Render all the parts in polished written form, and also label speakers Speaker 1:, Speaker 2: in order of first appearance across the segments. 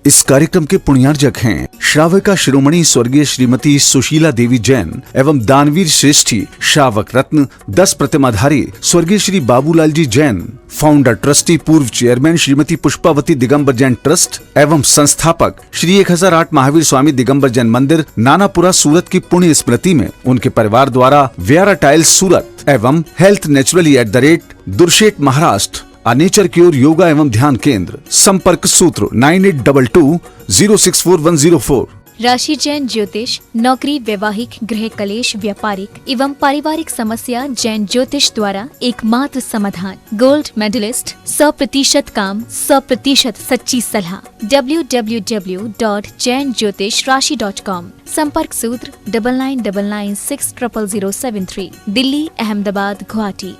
Speaker 1: इस कार्यक्रम के पुण्यार्जक हैं श्रावका शिरोमणि स्वर्गीय श्रीमती सुशीला देवी जैन एवं दानवीर श्रेष्ठी श्रावक रत्न 10 प्रतिमाधारी स्वर्गीय श्री बाबूलाल जी जैन, फाउंडर ट्रस्टी पूर्व चेयरमैन श्रीमती पुष्पावती दिगंबर जैन ट्रस्ट एवं संस्थापक श्री 1008 महावीर स्वामी दिगंबर जैन मंदिर नानापुरा सूरत की पुण्य स्मृति में उनके परिवार द्वारा व्यारा टाइल्स सूरत एवं health naturally @ Durshet Maharashtra nature cure yoga एवं ध्यान केंद्र। संपर्क सूत्र 9822064104।
Speaker 2: राशि जैन ज्योतिष, नौकरी, वैवाहिक, गृह कलेश, व्यापारिक एवं पारिवारिक समस्या जैन ज्योतिष द्वारा एकमात्र समाधान। गोल्ड मेडलिस्ट, 100% काम, 100% सच्ची सलाह। www.jainjyotishrashi.com। संपर्क सूत्र 9999600073। दिल्ली, अहमदाबाद, गुवाहाटी।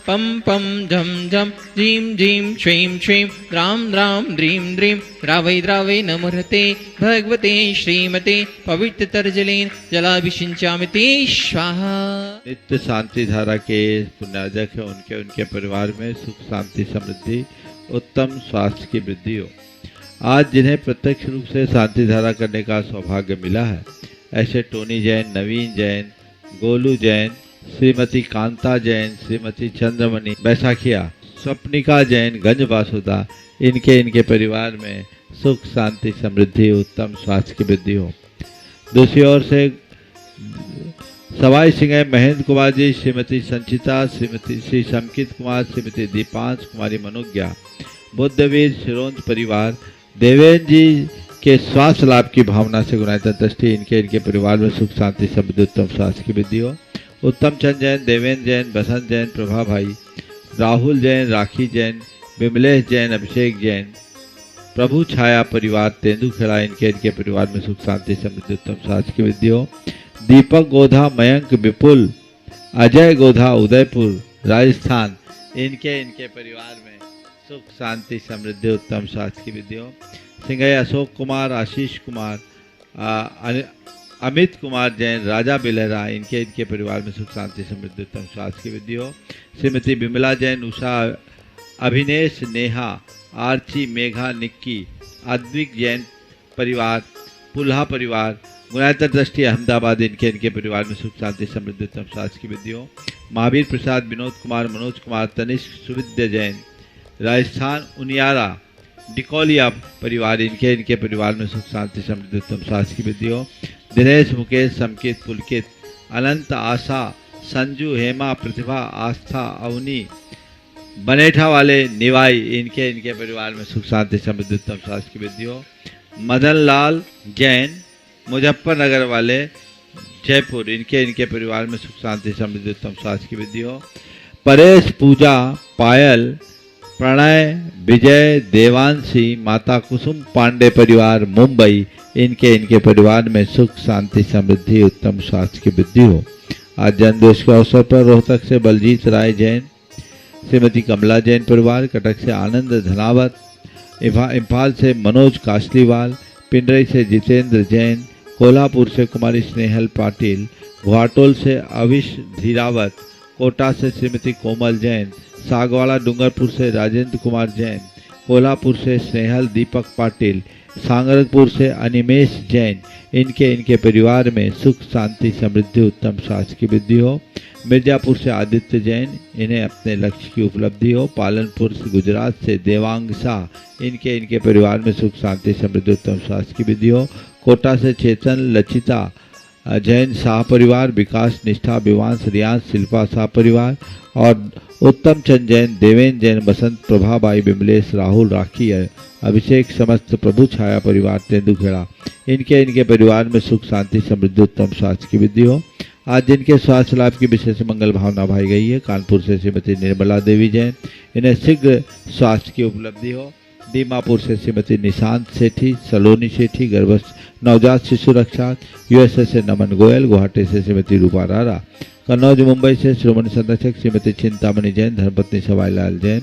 Speaker 3: पम पम झम झम झीम झीम श्रीम श्रीम द्राम द्राम द्रीम द्रीम द्रावै द्रावै नमोहते भगवते श्रीमते पवित्र तर्जलेन जलाभिषिंचामिते स्वाहा।
Speaker 4: नित्य शांति धारा के पुण्यार्जक है, उनके परिवार में सुख शांति समृद्धि उत्तम स्वास्थ्य की वृद्धि हो। आज जिन्हें प्रत्यक्ष रूप से शांति धारा करने का सौभाग्य मिला है, ऐसे टोनी जैन, नवीन जैन, गोलू जैन, श्रीमती कांता जैन, श्रीमती चंद्रमणि बैसाखिया, स्वप्निका जैन, गंज बासुदा, इनके परिवार में सुख शांति समृद्धि उत्तम स्वास्थ्य की वृद्धि हो। दूसरी ओर से सवाई सिंह महेंद्र कुमार जी, श्रीमती संचिता, श्रीमती श्री समकित कुमार, श्रीमती दीपांश कुमारी मनोज्ञा, बुद्धवीर शिरोंज परिवार, देवेंद्र जी के स्वास्थ्य लाभ की भावना से गुणायता दृष्टि इनके परिवार में सुख शांति समृद्धि उत्तम स्वास्थ्य की वृद्धि हो। उत्तम चंद जैन, देवेंद्र जैन, बसंत जैन, प्रभा भाई, राहुल जैन, राखी जैन, विमलेश जैन, अभिषेक जैन, प्रभु छाया परिवार तेंदुखेड़ा इनके परिवार में सुख शांति समृद्धि उत्तम स्वास्थ्य की वृद्धि हो। दीपक गोधा, मयंक विपुल, अजय गोधा, उदयपुर राजस्थान इनके परिवार में सुख शांति समृद्धि उत्तम स्वास्थ्य की वृद्धि हो। सिंघई अशोक कुमार, आशीष कुमार, अमित कुमार जैन, राजा बिलहरा इनके परिवार में सुख शांति समृद्धि उत्तम स्वास्थ्य की वृद्धि हो। श्रीमती विमला जैन, उषा, अभिनेश, नेहा, आर्ची, मेघा, निक्की, अद्विक जैन परिवार, पुल्हा परिवार, गुणायता दृष्टि अहमदाबाद इनके परिवार में सुख शांति समृद्धि उत्तम स्वास्थ्य की वृद्धि हो। महावीर प्रसाद, विनोद कुमार, मनोज कुमार, तनिष्क, सुविद्या जैन, राजस्थान उनियारा डिकोलिया परिवार इनके परिवार में सुख शांति समृद्धि उत्तम स्वास्थ्य की वृद्धि हो। दिनेश, मुकेश, समकित, पुलकित, अनंत, आशा, संजू, हेमा, प्रतिभा, आस्था, अवनी, बनेठा वाले निवाई इनके परिवार में सुख शांति समृद्धि उत्तम स्वास्थ्य की वृद्धि हो। मदन लाल जैन, मुजफ्फरनगर वाले जयपुर इनके परिवार में सुख शांति समृद्धि उत्तम स्वास्थ्य की वृद्धि हो। परेश, पूजा, पायल, प्रणय, विजय, देवांशी, माता कुसुम पांडे परिवार मुंबई इनके परिवार में सुख शांति समृद्धि उत्तम स्वास्थ्य की वृद्धि हो। आज जन्मदिवस के अवसर पर रोहतक से बलजीत राय जैन, श्रीमती कमला जैन परिवार, कटक से आनंद धनावत, इम्फाल से मनोज कासलीवाल, पिंडरई से जितेंद्र जैन, कोल्हापुर से कुमारी स्नेहल पाटिल, घाटोल से अविश धीरावत, कोटा से श्रीमती कोमल जैन, सागवाड़ा डूंगरपुर से राजेंद्र कुमार जैन, कोल्हापुर से स्नेहल दीपक पाटिल, सांगरपुर से अनिमेश जैन इनके परिवार में सुख शांति समृद्धि उत्तम स्वास्थ्य की वृद्धि हो। मिर्जापुर से आदित्य जैन, इन्हें अपने लक्ष्य की उपलब्धि हो। पालनपुर से गुजरात से देवांग शाह इनके परिवार में सुख शांति समृद्धि उत्तम स्वास्थ्य की वृद्धि हो। कोटा से चेतन, लचिता जैन शाह परिवार, विकास, निष्ठा, विवांश, रियांश, शिल्पा शाह परिवार और उत्तम चंद जैन, देवेंद्र जैन, बसंत, प्रभाबाई, विमलेश, राहुल, राखी, अभिषेक, समस्त प्रभु छाया परिवार तेंदुखेड़ा इनके परिवार में सुख शांति समृद्धि उत्तम स्वास्थ्य की वृद्धि हो। आज जिनके स्वास्थ्य लाभ की विशेष मंगल भावना भाई गई है, कानपुर से श्रीमती निर्मला देवी जैन, इन्हें शीघ्र स्वास्थ्य की उपलब्धि हो। दीमापुर से श्रीमती निशांत सेठी, सलोनी सेठी, गर्भस्थ नवजात शिशु रक्षा, यूएसए से नमन गोयल, गुवाहाटी से श्रीमती रूपा रारा, कन्नौज मुंबई से श्रोमणी संरक्षक श्रीमती चिंतामणि जैन, धर्मपत्नी सवाईलाल जैन,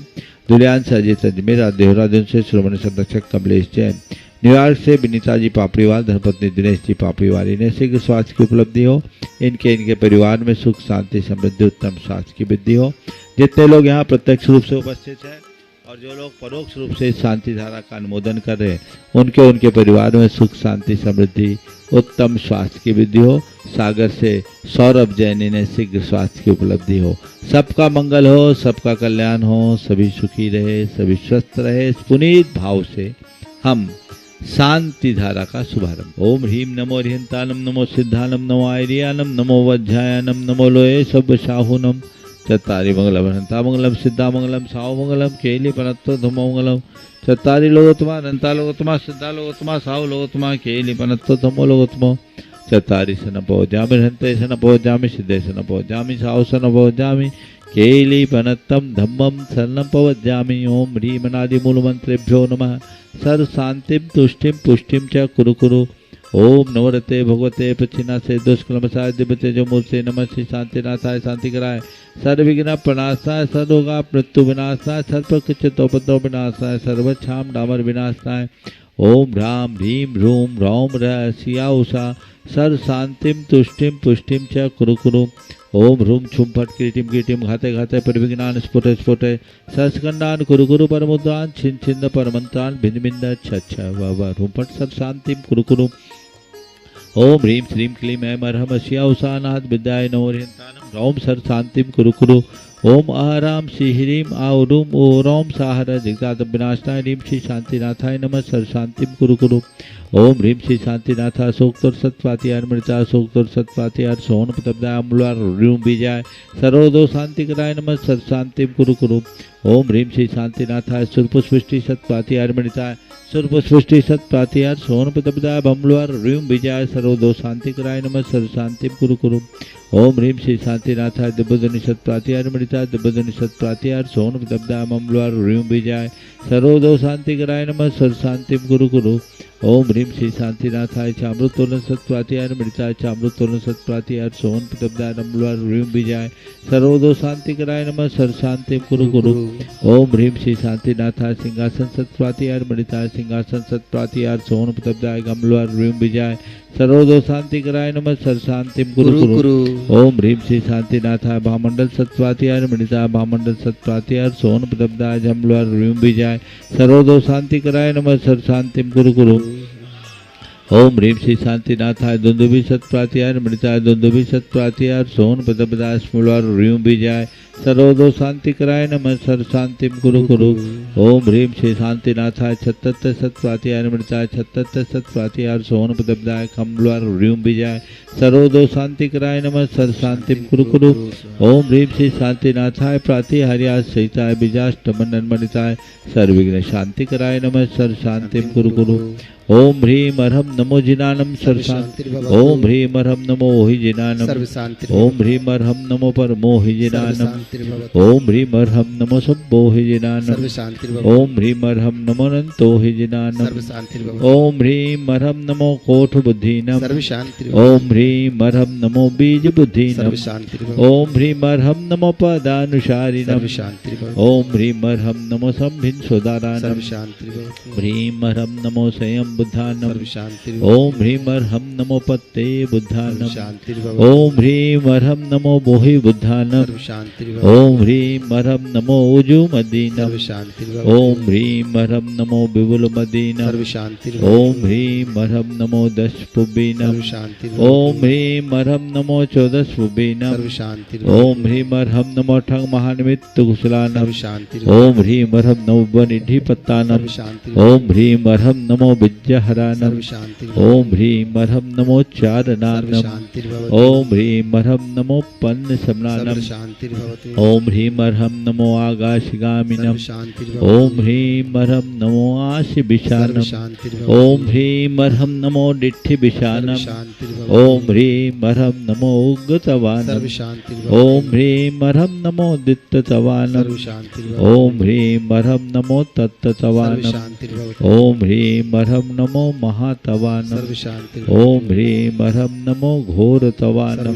Speaker 4: दुलियान से अजीत अजमेरा, देहरादून से श्रोमणी संरक्षक कमलेश जैन, न्यूयॉर्क से विनीता जी पापड़ीवाल, धर्मपत्नी दिनेश जी पापड़ीवाल, इन्हें शीघ्र स्वास्थ्य की उपलब्धि हो। इनके परिवार में सुख शांति समृद्धि उत्तम स्वास्थ्य की वृद्धि हो। जितने लोग यहाँ प्रत्यक्ष रूप से उपस्थित हैं और और जो लोग परोक्ष रूप से इस शांति धारा का अनुमोदन कर रहे हैं उनके परिवार में सुख शांति समृद्धि उत्तम स्वास्थ्य की वृद्धि हो। सागर से सौरभ जैनी ने शीघ्र स्वास्थ्य की उपलब्धि हो। सबका मंगल हो, सबका कल्याण हो, सभी सुखी रहे, सभी स्वस्थ रहे। इस पुनीत भाव से हम शांति धारा का शुभारंभ। ओम ह्रीम नमो ह्रियंतानम नमो सिद्धानम नमो आयरियानम नमो वज्जायनम नमो लोये सब शाहुनम चत्तारि मंगलम अनंता मंगलम सिद्धा मंगलम साव मंगलम केली पनत्तो धमो मंगलम चत्तारि लोकोत्तमा अनंता लोकोत्तमा सिद्धा लोकोत्तमा साव लोकोत्तमा केली पनत्तो धमो लोकोत्तमो चत्तारि सनपोजामि हन्ते सनपोजामि सिद्धे सनपोजामि साव सनपोजामि केली पनत्तम धम्मम शरणं पवज्जामि। ओम ह्रीम अनादि मूल मंत्रेभ्यो नमः। सर्व शांतिम तुष्टिम पुष्टिम च कुरु कुरु। ओम नवरते भगवते पश्चिनासे दुष्कलमसाय दिव्यतेजो मूर्ते नमः श्री शांतिनाथाय शांति कराय सर्वविघ्न प्रणाशाय सर्वरोगा मृत्यु विनाशाय सर्वकृच्छितोपद्रव विनाशाय सर्वक्षाम डामर विनाशाय। ओम ह्राम ह्रीम ह्रूम रौम रः सिया उषा सर्व शांतिम तुष्टिम पुष्टिम च कुरु कुरु। ओम ह्रूम छुम फट किरीटिम किरीटिम घाते घाते परिविघ्नान स्फुटे स्फुटे सस्कंडान कुरु कुरु परमुद्रान छिन छिंद परमंत्रान भिन्न भिन्न छछ व ह्रूम फट सर्व शांतिम कुरु कुरु। ओम ह्रीम श्रीम क्लीम ऐम अर्हम शिया उषानाथ विद्याय नमो ह्रियंतानम रौम सर्व शांतिम कुरु कुरु। ओम आहराम श्री ह्रीम आओरूम ओम साहर जगदाद विनाशनाय ह्रीम श्री शांतिनाथाय नमः सर्व शांतिम कुरु कुरु। ओम ह्रीम श्री शांतिनाथ अशोकतोर सत्पातिहार मृता अशोकतोर सत्पातिहार सोन पतब्दाय अम्बुलार ह्रीम बीजाय सर्वदो शांति कराय नमः सर्व शांतिम कुरु कुरु। ओम ह्रीम श्री शांतिनाथाय सुरपुष्पृष्टि सत्पातिहार मृताय सुरपुष्पृष्टि सत्पातिहार सोन पतब्दाय अम्बुलार ह्रीम बीजाय सर्वदो शांति कराय नमः सर्व शांतिम कुरु कुरु। ओम ह्रीम श्री शांतिनाथाय दिव्यधनि सत्पातिहार मृताय दिव्यधनि सत्पातिहार सोन पतब्दाय अम्बुलार ह्रीम बीजाय सर्वदो शांति कराय नमः सर्व शांतिम कुरु कुरु। ओम ह्रीम श्री शांतिनाथाय चामृतोलन सत्पातिहार मृताय चामृतोलन सत्पातिहार सोन पतब्दाय अम्बुलार ह्रीम बीजाय सर्वदो शांति कराय नमः सर्व शांतिम कुरु कुरु। ओम ह्रीम श्री शांतिनाथाय सिंहासन सत्पातिहार मृताय सिंहासन सत्पातिहार सोन पतब्दाय अम्बुलार ह्रीम बीजाय सर्वदो शांति कराय नमः सर्व शांतिम कुरु कुरु। ओम ह्रीम श्री शांतिनाथाय भामंडल सत्पातिहार मृताय भामंडल सत्पातिहार सोन पतब्दाय अम्बुलार ह्रीम बीजाय सर्वदो शांति कराय नमः सर्व शांतिम कुरु कुरु। ओम ह्रीम श्री शांतिनाथाय दुंदुभि सत्पातिहार मृताय दुंदुभि सत्पातिहार सोन पतब्दाय अम्बुलार ह्रीम बीजाय सर्वदो शांति कराय नमः सर्व शांतिम कुरु कुरु। ओम ह्रीम श्री शांतिनाथाय छत्तर सत्पातिहार मृताय छत्तर सत्पातिहार सोन पतब्दाय अम्बुलार ह्रीम बीजाय सर्वदो शांति कराय नमः सर्व शांतिम कुरु कुरु। ओम ह्रीम श्री शांतिनाथाय प्रातिहार्याय सहिताय बीजाष्टमन मणिताय सर्वविघ्न शांति कराय नमः सर्व शांतिम कुरु कुरु। ओम ह्रीम अर्हम नमो जिनानम सर्व शांति। ओम ह्रीम अर्हम नमो हि जिनानम। ओम ह्रीम अर्हम नमो परमो हि जिनानम। ओम ह्रीम अर्हम नमो सब्बो हि जिनानम। ओम ह्रीम अर्हम नमो अनंतो हि जिनानम। ओम ह्रीम अर्हम नमो कोठ बुद्धिनम। ओम ह्रीम अर्हम नमो बीज बुद्धिनम। ओम ह्रीम अर्हम नमो पदानुसारिणम। ओम ह्रीम अर्हम नमो संभिन सोदारानम। ह्रीम अर्हम नमो संयम बुद्धानम। ओम ह्रीम अर्हम नमो पत्ते बुद्धानम। ओम ह्रीम अर्हम नमो मोहि बुद्धानम। ओम ह्रीम अर्हम नमो उजु मदीनम। ओम ह्रीम अर्हम नमो विपुल मदीनम। ओम ह्रीम अर्हम नमो दश पुबीनम। ओम ह्रीम अर्हम नमो चौदश पुबीनम। ओम ह्रीम अर्हम नमो ठंग महानिमित्त कुशलानम। ओम ह्रीम अर्हम नमो बनिधि पत्तानम। ओम ह्रीम अर्हम नमो विद्याहरानम। ओम ह्रीम अर्हम नमो चारनानम। ओम ह्रीम अर्हम नमो पन्न समनानम। ओम ह्रीम अर्हम नमो आकाशगामिनम। ओम ह्रीम अर्हम नमो आशि विशानम। ओम ह्रीम अर्हम नमो डिठि विशानम। ओम ह्रीम अर्हम नमो उग्गतवानम। ओम ह्रीम अर्हम नमो दित्ततवानम। ओम ह्रीम अर्हम नमो तत्ततवानम। ओम ह्रीम अर्हम नमो महातवानम। ओम ह्रीम अर्हम नमो घोरतवानम।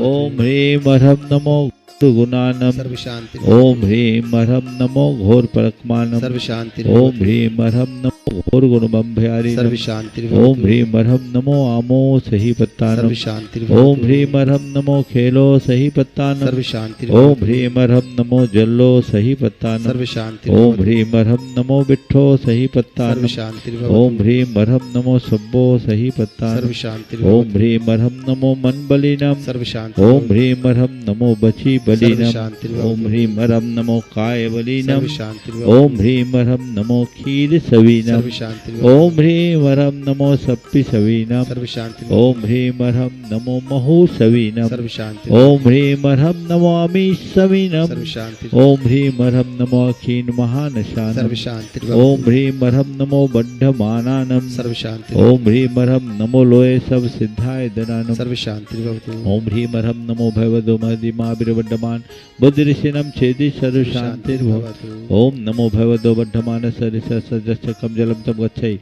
Speaker 4: ओम ह्रीम अर्हम नमो गुणानम
Speaker 5: सर्व शांति
Speaker 4: ओम ह्रीं मरहम नमो घोर परकमानम
Speaker 5: सर्व शांति
Speaker 4: ओम ह्रीं मरहम नमो घोर गुणबम भयारी
Speaker 5: सर्व शांति
Speaker 4: ओम ह्रीं मरहम नमो आमो सही पत्तानम
Speaker 5: सर्व शांति
Speaker 4: ओम ह्रीं मरहम नमो खेलो सही पत्तानम
Speaker 5: सर्व शांति
Speaker 4: ओम ह्रीं मरहम नमो जल्लो सही पत्तानम
Speaker 5: सर्व शांति
Speaker 4: ओम ह्रीं मरहम नमो बिट्ठो सही
Speaker 5: सर्व
Speaker 4: पत्तानम
Speaker 5: शांति
Speaker 4: ओम ह्रीं मरहम नमो सब्बो सही पत्तानम
Speaker 5: सर्व शांति
Speaker 4: ओम ह्रीं मरहम नमो मन बलिनम
Speaker 5: सर्व शांति
Speaker 4: ओम ह्रीं मरहम नमो बची बलिनम
Speaker 5: शांति
Speaker 4: ओम ह्रीं मरहम नमो काय बलिनम
Speaker 5: सर्व शांति
Speaker 4: ओम ह्रीं मरहम नमो खीर सवीनम
Speaker 5: सर्व शांति
Speaker 4: ओम ह्रीं मरहम नमो सप्पि सवीनम
Speaker 5: सर्व शांति
Speaker 4: ओम ह्रीं मरहम नमो महु सवीनम
Speaker 5: सर्व शांति
Speaker 4: ओम ह्रीं मरहम नमो अमी सवीनम
Speaker 5: सर्व शांति
Speaker 4: ओम ह्रीं मरहम नमो अखीन महानशानम
Speaker 5: सर्व शांति
Speaker 4: ओम ह्रीं मरहम नमो बड्ढमानानम
Speaker 5: सर्व शांति
Speaker 4: ओम ह्रीं मरहम नमो लोये सब सिद्धाय दनानम
Speaker 5: सर्व शांति भवतु
Speaker 4: ओम ह्रीं मरहम नमो भगवतो महदिमाविर्वड्ढमान बुद्धि ऋषिणम छेदि सर्व शांतिर्भवतु ओम नमो भगवतो बड्ढमान सरिस सजश्चकम जलम तम गच्छै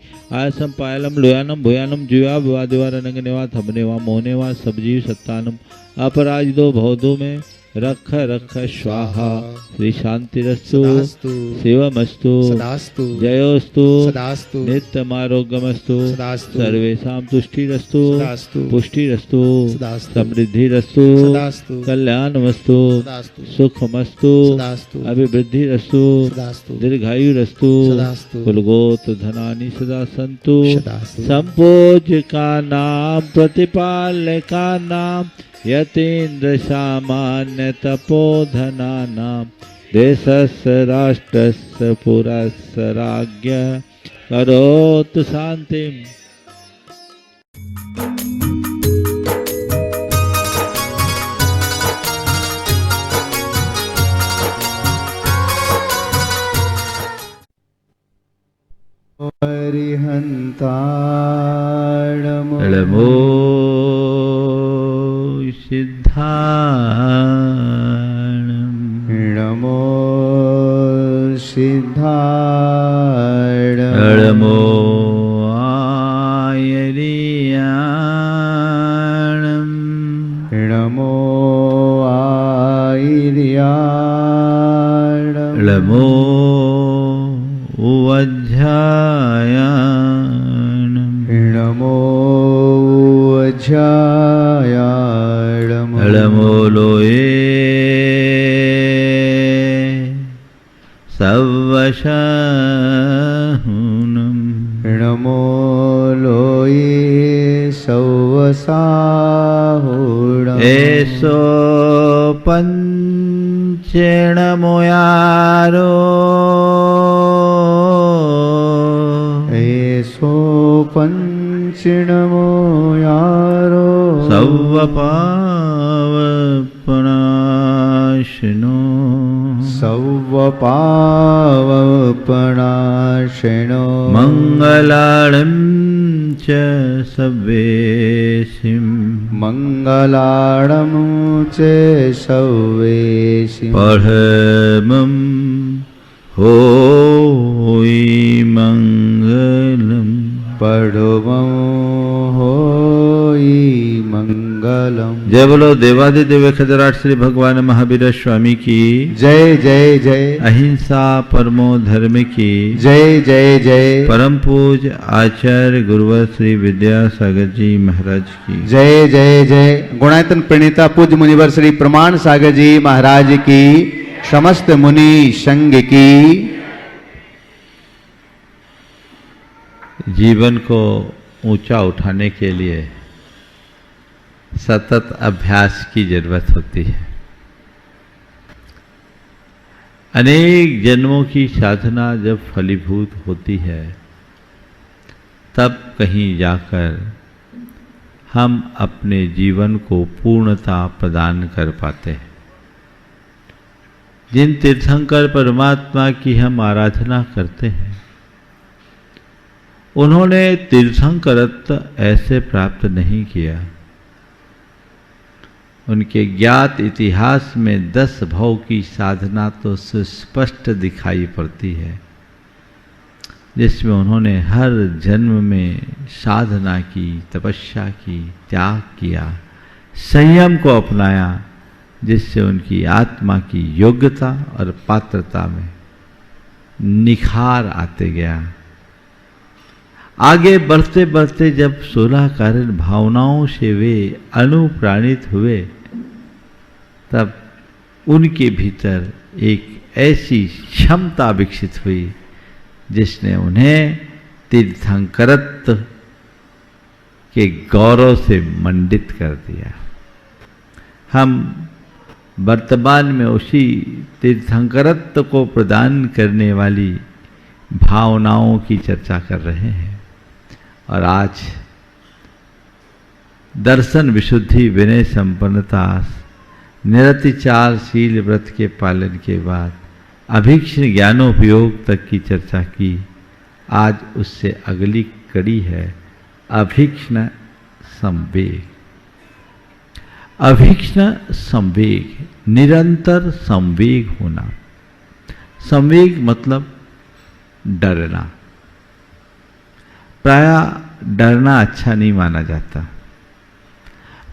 Speaker 4: आयसम पायलम लोयानम भूयानम जुया विवादिवारनंगनेवा थमनेवा मोहनेवा सबजीव सत्तानम अपराजितो भवदो में रख रख स्वाहा श्री शांतिरस्तु
Speaker 5: सदास्तु
Speaker 4: शिवमस्तु
Speaker 5: सदास्तु
Speaker 4: जयोस्तु
Speaker 5: सदास्तु
Speaker 4: नित्यमारोग्यमस्तु
Speaker 5: सदास्तु
Speaker 4: सर्वेषां तुष्टिरस्तु
Speaker 5: सदास्तु
Speaker 4: पुष्टिरस्तु
Speaker 5: सदास्तु
Speaker 4: समृद्धिरस्तु
Speaker 5: सदास्तु
Speaker 4: कल्याणमस्तु
Speaker 5: सदास्तु
Speaker 4: सुखमस्तु
Speaker 5: सदास्तु
Speaker 4: अभिवृद्धिरस्तु
Speaker 5: सदास्तु
Speaker 4: दीर्घायुरस्तु
Speaker 5: सदास्तु
Speaker 4: कुलगोत धनानि सदा सन्तु
Speaker 5: सदास्तु
Speaker 4: संपूज्यका नाम प्रतिपालका नाम यतीन्द्र सामान्य तपोधनानां देशस्य राष्ट्रस्य पुरस्य राज्ञ करोतु शान्तिम्।
Speaker 5: हरिहन्ताणमो
Speaker 4: सिद्धाणम्
Speaker 5: नमो सिद्धाणम्
Speaker 4: नमो आयर्याणम्
Speaker 5: नमो आयर्याणम्
Speaker 4: नमो वज्रायाणम्
Speaker 5: नमो वज्रायाणम्
Speaker 4: नमो लोये सवशाहुनम्
Speaker 5: नमो लोये सवसाहुणम्
Speaker 4: एषो पञ्चेणमोयारो
Speaker 5: एषो पञ्चनमो यारो
Speaker 4: सवपावपनाशिनो
Speaker 5: सवपावपनाशिनो
Speaker 4: मङ्गलाळं च सवेशिं
Speaker 5: मङ्गलाणं च सवेशिं
Speaker 4: परमं होयि मङ्गलम्
Speaker 5: परमं होयि मङ्गलम्।
Speaker 4: जय बोलो देवादिदेव खजराट श्री भगवान महावीर स्वामी की
Speaker 5: जय जय जय
Speaker 4: अहिंसा परमो धर्म की
Speaker 5: जय जय जय
Speaker 4: परम पूज आचार्य गुरुवर श्री विद्यासागर जी महाराज की
Speaker 5: जय जय जय गुणायतन प्रणीता पूज्य मुनिवर श्री प्रमाण सागर जी महाराज की समस्त मुनि संघ की।
Speaker 4: जीवन को ऊंचा उठाने के लिए सतत अभ्यास की जरूरत होती है। अनेक जन्मों की साधना जब फलीभूत होती है तब कहीं जाकर हम अपने जीवन को पूर्णता प्रदान कर पाते हैं। जिन तीर्थंकर परमात्मा की हम आराधना करते हैं उन्होंने तीर्थंकरत्व ऐसे प्राप्त नहीं किया। उनके ज्ञात इतिहास में 10 भव की साधना तो सुस्पष्ट दिखाई पड़ती है, जिसमें उन्होंने हर जन्म में साधना की, तपस्या की, त्याग किया, संयम को अपनाया, जिससे उनकी आत्मा की योग्यता और पात्रता में निखार आते गया। आगे बढ़ते बढ़ते जब 16 कारण भावनाओं से वे अनुप्राणित हुए, तब उनके भीतर एक ऐसी क्षमता विकसित हुई जिसने उन्हें तीर्थंकरत्व के गौरव से मंडित कर दिया। हम वर्तमान में उसी तीर्थंकरत्व को प्रदान करने वाली भावनाओं की चर्चा कर रहे हैं। और आज दर्शन विशुद्धि, विनय संपन्नता, निरतिचारशील व्रत के पालन के बाद अभीक्ष्ण ज्ञानोपयोग तक की चर्चा की। आज उससे अगली कड़ी है अभीक्ष्ण संवेग। अभीक्ष्ण संवेग, निरंतर संवेग होना। संवेग मतलब डरना। प्रायः डरना अच्छा नहीं माना जाता।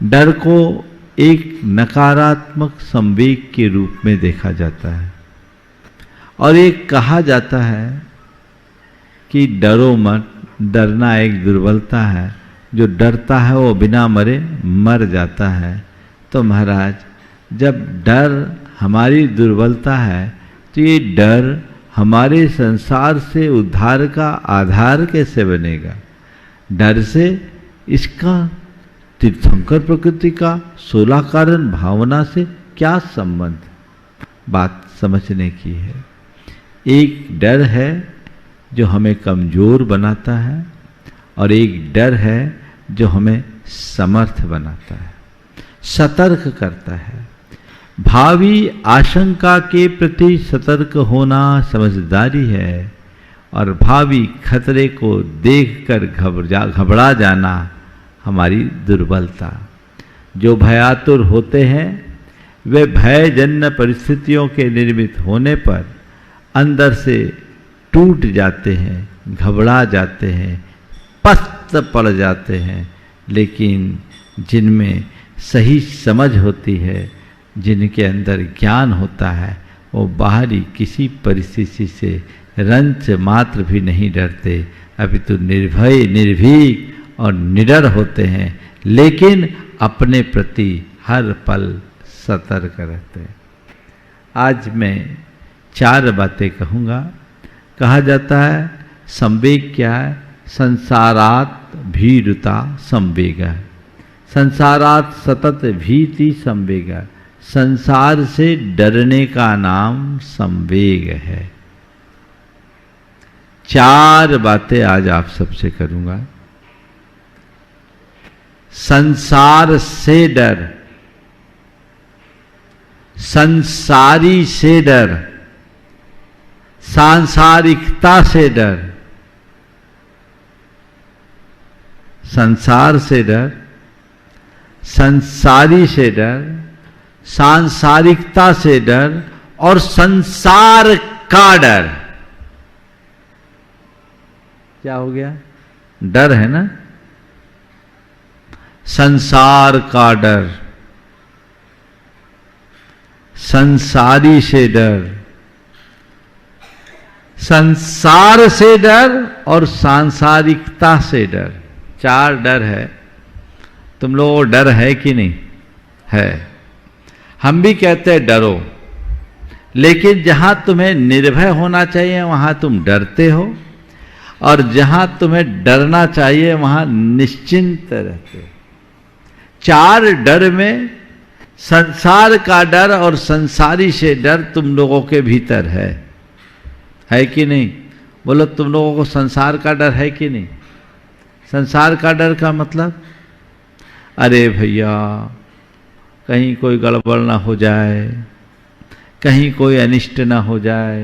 Speaker 4: डर को एक नकारात्मक संवेग के रूप में देखा जाता है और एक कहा जाता है कि डरो मत, डरना एक दुर्बलता है, जो डरता है वो बिना मरे मर जाता है। तो महाराज, जब डर हमारी दुर्बलता है तो ये डर हमारे संसार से उद्धार का आधार कैसे बनेगा? डर से इसका तीर्थंकर प्रकृति का 16 कारण भावना से क्या संबंध? बात समझने की है। एक डर है जो हमें कमजोर बनाता है और एक डर है जो हमें समर्थ बनाता है, सतर्क करता है। भावी आशंका के प्रति सतर्क होना समझदारी है और भावी खतरे को देखकर घबरा जाना हमारी दुर्बलता। जो भयातुर होते हैं वे भयजन्य परिस्थितियों के निर्मित होने पर अंदर से टूट जाते हैं, घबरा जाते हैं, पस्त पड़ जाते हैं। लेकिन जिनमें सही समझ होती है, जिनके अंदर ज्ञान होता है, वो बाहरी किसी परिस्थिति से रंच मात्र भी नहीं डरते, अपितु निर्भय, निर्भीक और निडर होते हैं, लेकिन अपने प्रति हर पल सतर्क रहते हैं। आज मैं 4 बातें कहूँगा। कहा जाता है संवेग क्या है? संसारात भीरुता संवेग है। संसारात सतत भीति संवेग है। संसार से डरने का नाम संवेग है। 4 बातें आज आप सबसे करूंगा। संसार से डर, संसारी से डर, सांसारिकता से डर। संसार से डर, संसारी से डर, सांसारिकता से डर और संसार का डर। क्या हो गया? डर है ना? संसार का डर, संसारी से डर, संसार से डर और सांसारिकता से डर। 4 डर है। तुम लोगों को डर है कि नहीं? है। हम भी कहते हैं डरो, लेकिन जहां तुम्हें निर्भय होना चाहिए वहां तुम डरते हो और जहां तुम्हें डरना चाहिए वहां निश्चिंत रहते हो। 4 डर में संसार का डर और संसारी से डर तुम लोगों के भीतर है कि नहीं? बोलो, तुम लोगों को संसार का डर है कि नहीं? संसार का डर का मतलब, अरे भैया कहीं कोई गड़बड़ ना हो जाए, कहीं कोई अनिष्ट ना हो जाए,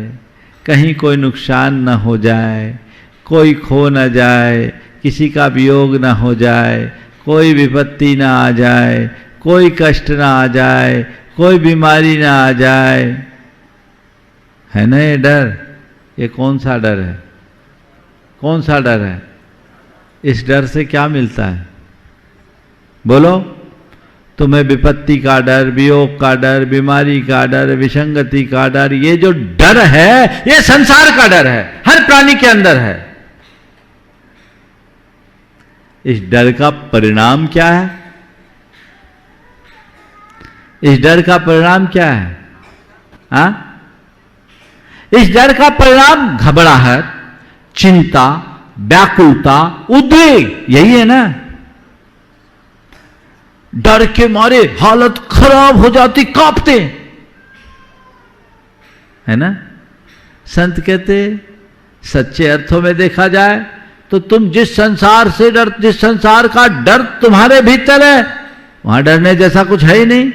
Speaker 4: कहीं कोई नुकसान ना हो जाए, कोई खो ना जाए, किसी का वियोग ना हो जाए, कोई विपत्ति ना आ जाए, कोई कष्ट ना आ जाए, कोई बीमारी ना आ जाए। है ना ये डर? ये कौन सा डर है? कौन सा डर है? इस डर से क्या मिलता है? बोलो। तुम्हें विपत्ति का डर, वियोग का डर, बीमारी का डर, विसंगति का डर, ये जो डर है ये संसार का डर है, हर प्राणी के अंदर है। इस डर का परिणाम क्या है? इस डर का परिणाम क्या है? हाँ? इस डर का परिणाम घबराहट, चिंता, व्याकुलता, उद्वेग, यही है ना। डर के मारे हालत खराब हो जाती, कांपते, है ना। संत कहते सच्चे अर्थों में देखा जाए तो तुम जिस संसार से डर, जिस संसार का डर तुम्हारे भीतर है, वहां डरने जैसा कुछ है ही नहीं।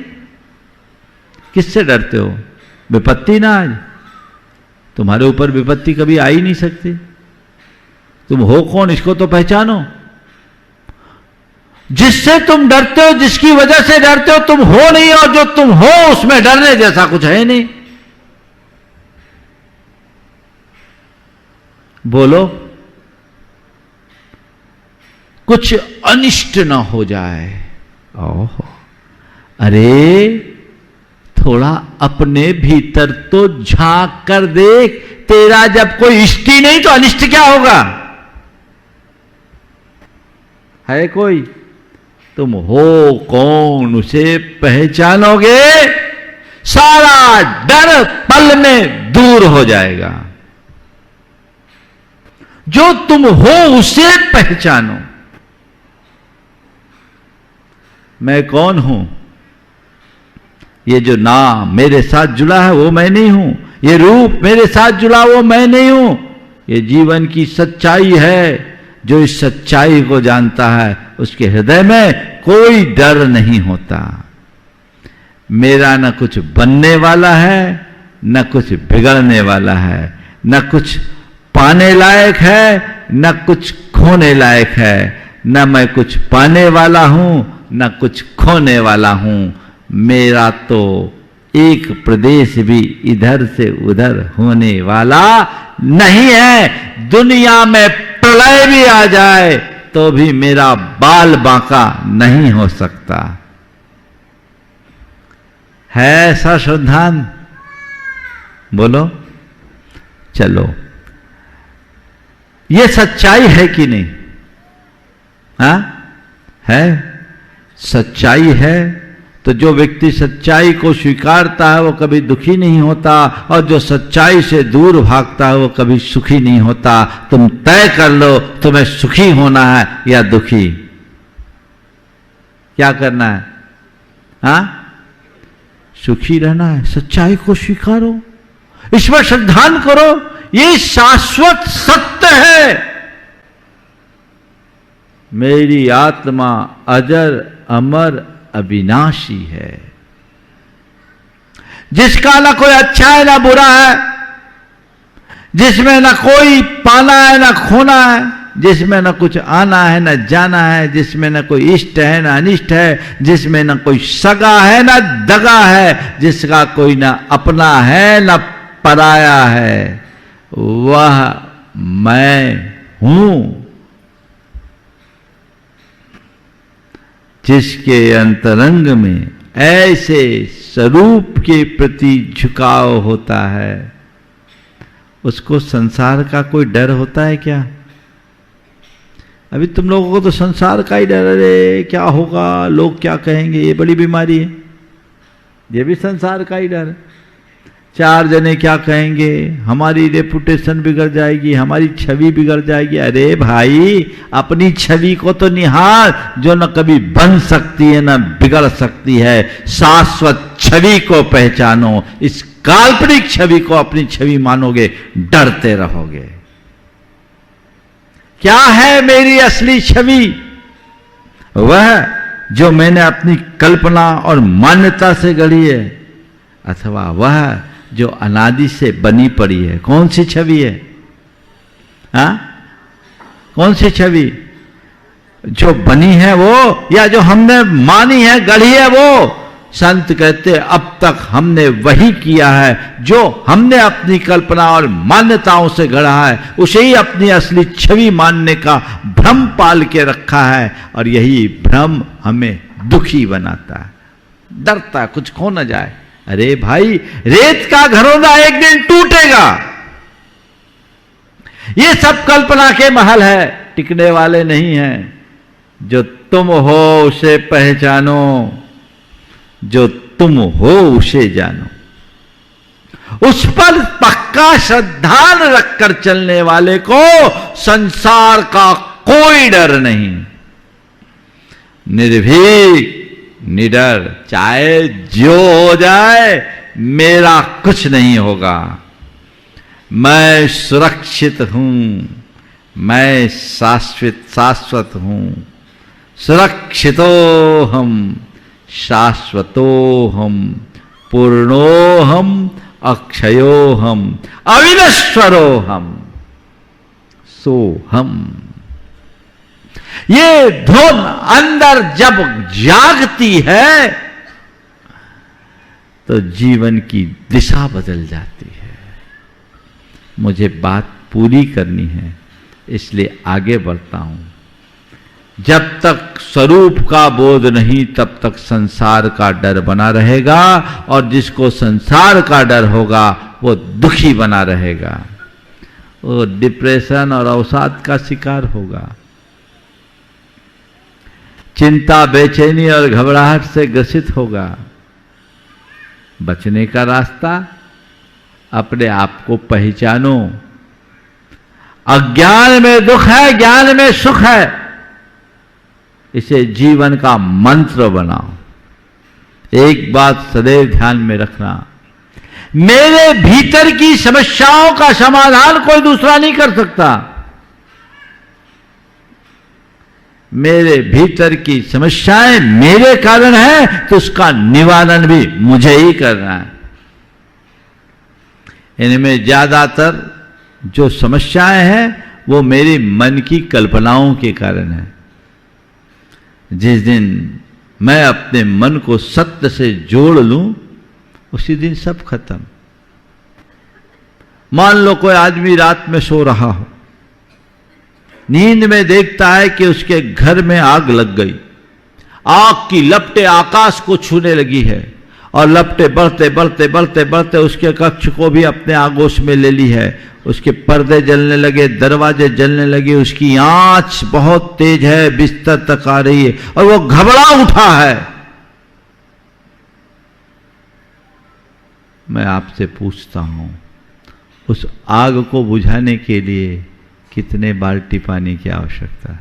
Speaker 4: किससे डरते हो? विपत्ति ना आज तुम्हारे ऊपर विपत्ति कभी आ ही नहीं सकती। तुम हो कौन, इसको तो पहचानो। जिससे तुम डरते हो, जिसकी वजह से डरते हो, तुम हो नहीं, और जो तुम हो उसमें डरने जैसा कुछ है नहीं। बोलो, कुछ अनिष्ट ना हो जाए। ओहो, अरे थोड़ा अपने भीतर तो झांक कर देख, तेरा जब कोई इष्ट ही नहीं तो अनिष्ट क्या होगा? है कोई? तुम हो कौन उसे पहचानोगे, सारा डर पल में दूर हो जाएगा। जो तुम हो उसे पहचानो। मैं कौन हूं? ये जो नाम मेरे साथ जुड़ा है वो मैं नहीं हूं, ये रूप मेरे साथ जुड़ा वो मैं नहीं हूं। ये जीवन की सच्चाई है। जो इस सच्चाई को जानता है उसके हृदय में कोई डर नहीं होता। मेरा न कुछ बनने वाला है, न कुछ बिगड़ने वाला है, न कुछ पाने लायक है, न कुछ खोने लायक है। न मैं कुछ पाने वाला हूं, न कुछ खोने वाला हूं। मेरा तो एक प्रदेश भी इधर से उधर होने वाला नहीं है। दुनिया में प्रलय भी आ जाए तो भी मेरा बाल बांका नहीं हो सकता। है ऐसा श्रद्धान? बोलो। चलो, ये सच्चाई है कि नहीं? हाँ है, सच्चाई है। तो जो व्यक्ति सच्चाई को स्वीकारता है वो कभी दुखी नहीं होता, और जो सच्चाई से दूर भागता है वो कभी सुखी नहीं होता। तुम तय कर लो, तुम्हें सुखी होना है या दुखी। क्या करना है? हाँ, सुखी रहना है। सच्चाई को स्वीकारो, ईश्वर श्रद्धान करो। ये शाश्वत सत्य है। मेरी आत्मा अजर अमर अविनाशी है। जिसका ना कोई अच्छा है ना बुरा है, जिसमें ना कोई पाना है ना खोना है, जिसमें ना कुछ आना है ना जाना है, जिसमें ना कोई इष्ट है ना अनिष्ट है, जिसमें ना कोई सगा है ना दगा है, जिसका कोई ना अपना है ना पराया है, वह मैं हूं। जिसके अंतरंग में ऐसे स्वरूप के प्रति झुकाव होता है, उसको संसार का कोई डर होता है क्या? अभी तुम लोगों को तो संसार का ही डर है। रे क्या होगा, लोग क्या कहेंगे, ये बड़ी बीमारी है। ये भी संसार का ही डर है। चार जने क्या कहेंगे, हमारी रेपुटेशन बिगड़ जाएगी, हमारी छवि बिगड़ जाएगी। अरे भाई, अपनी छवि को तो निहार, जो न कभी बन सकती है न बिगड़ सकती है। शाश्वत छवि को पहचानो। इस काल्पनिक छवि को अपनी छवि मानोगे, डरते रहोगे। क्या है मेरी असली छवि? वह जो मैंने अपनी कल्पना और मान्यता से गढ़ी है, अथवा वह जो अनादि से बनी पड़ी है। कौन सी छवि है? हाँ, कौन सी छवि? जो बनी है वो, या जो हमने मानी है, गढ़ी है वो? संत कहते अब तक हमने वही किया है जो हमने अपनी कल्पना और मान्यताओं से गढ़ा है। उसे ही अपनी असली छवि मानने का भ्रम पाल के रखा है, और यही भ्रम हमें दुखी बनाता है। डरता कुछ खो न जाए। अरे भाई, रेत का घरौंदा एक दिन टूटेगा। ये सब कल्पना के महल है, टिकने वाले नहीं हैं। जो तुम हो उसे पहचानो, जो तुम हो उसे जानो। उस पर पक्का श्रद्धान रखकर चलने वाले को संसार का कोई डर नहीं। निर्भीक निडर, चाहे जो हो जाए मेरा कुछ नहीं होगा। मैं सुरक्षित हूं, मैं शाश्वत हूं। सुरक्षितो हम, शाश्वतो हम, पूर्णो हम, अक्षयो हम, अविनश्वरो हम, सो हम। ये धुन अंदर जब जागती है तो जीवन की दिशा बदल जाती है। मुझे बात पूरी करनी है, इसलिए आगे बढ़ता हूं। जब तक स्वरूप का बोध नहीं तब तक संसार का डर बना रहेगा, और जिसको संसार का डर होगा वो दुखी बना रहेगा, वो डिप्रेशन और अवसाद का शिकार होगा। चिंता, बेचैनी और घबराहट से ग्रसित होगा। बचने का रास्ता, अपने आप को पहचानो। अज्ञान में दुख है, ज्ञान में सुख है। इसे जीवन का मंत्र बनाओ। एक बात सदैव ध्यान में रखना, मेरे भीतर की समस्याओं का समाधान कोई दूसरा नहीं कर सकता। मेरे भीतर की समस्याएं मेरे कारण है, तो उसका निवारण भी मुझे ही करना है। इनमें ज्यादातर जो समस्याएं हैं वो मेरी मन की कल्पनाओं के कारण है। जिस दिन मैं अपने मन को सत्य से जोड़ लूं, उसी दिन सब खत्म। मान लो कोई आदमी रात में सो रहा हो, नींद में देखता है कि उसके घर में आग लग गई। आग की लपटें आकाश को छूने लगी है, और लपटें बढ़ते बढ़ते बढ़ते बढ़ते उसके कक्ष को भी अपने आगोश में ले ली है। उसके पर्दे जलने लगे, दरवाजे जलने लगे, उसकी आंच बहुत तेज है, बिस्तर तक आ रही है, और वो घबरा उठा है। मैं आपसे पूछता हूं, उस आग को बुझाने के लिए कितने बाल्टी पानी की आवश्यकता है?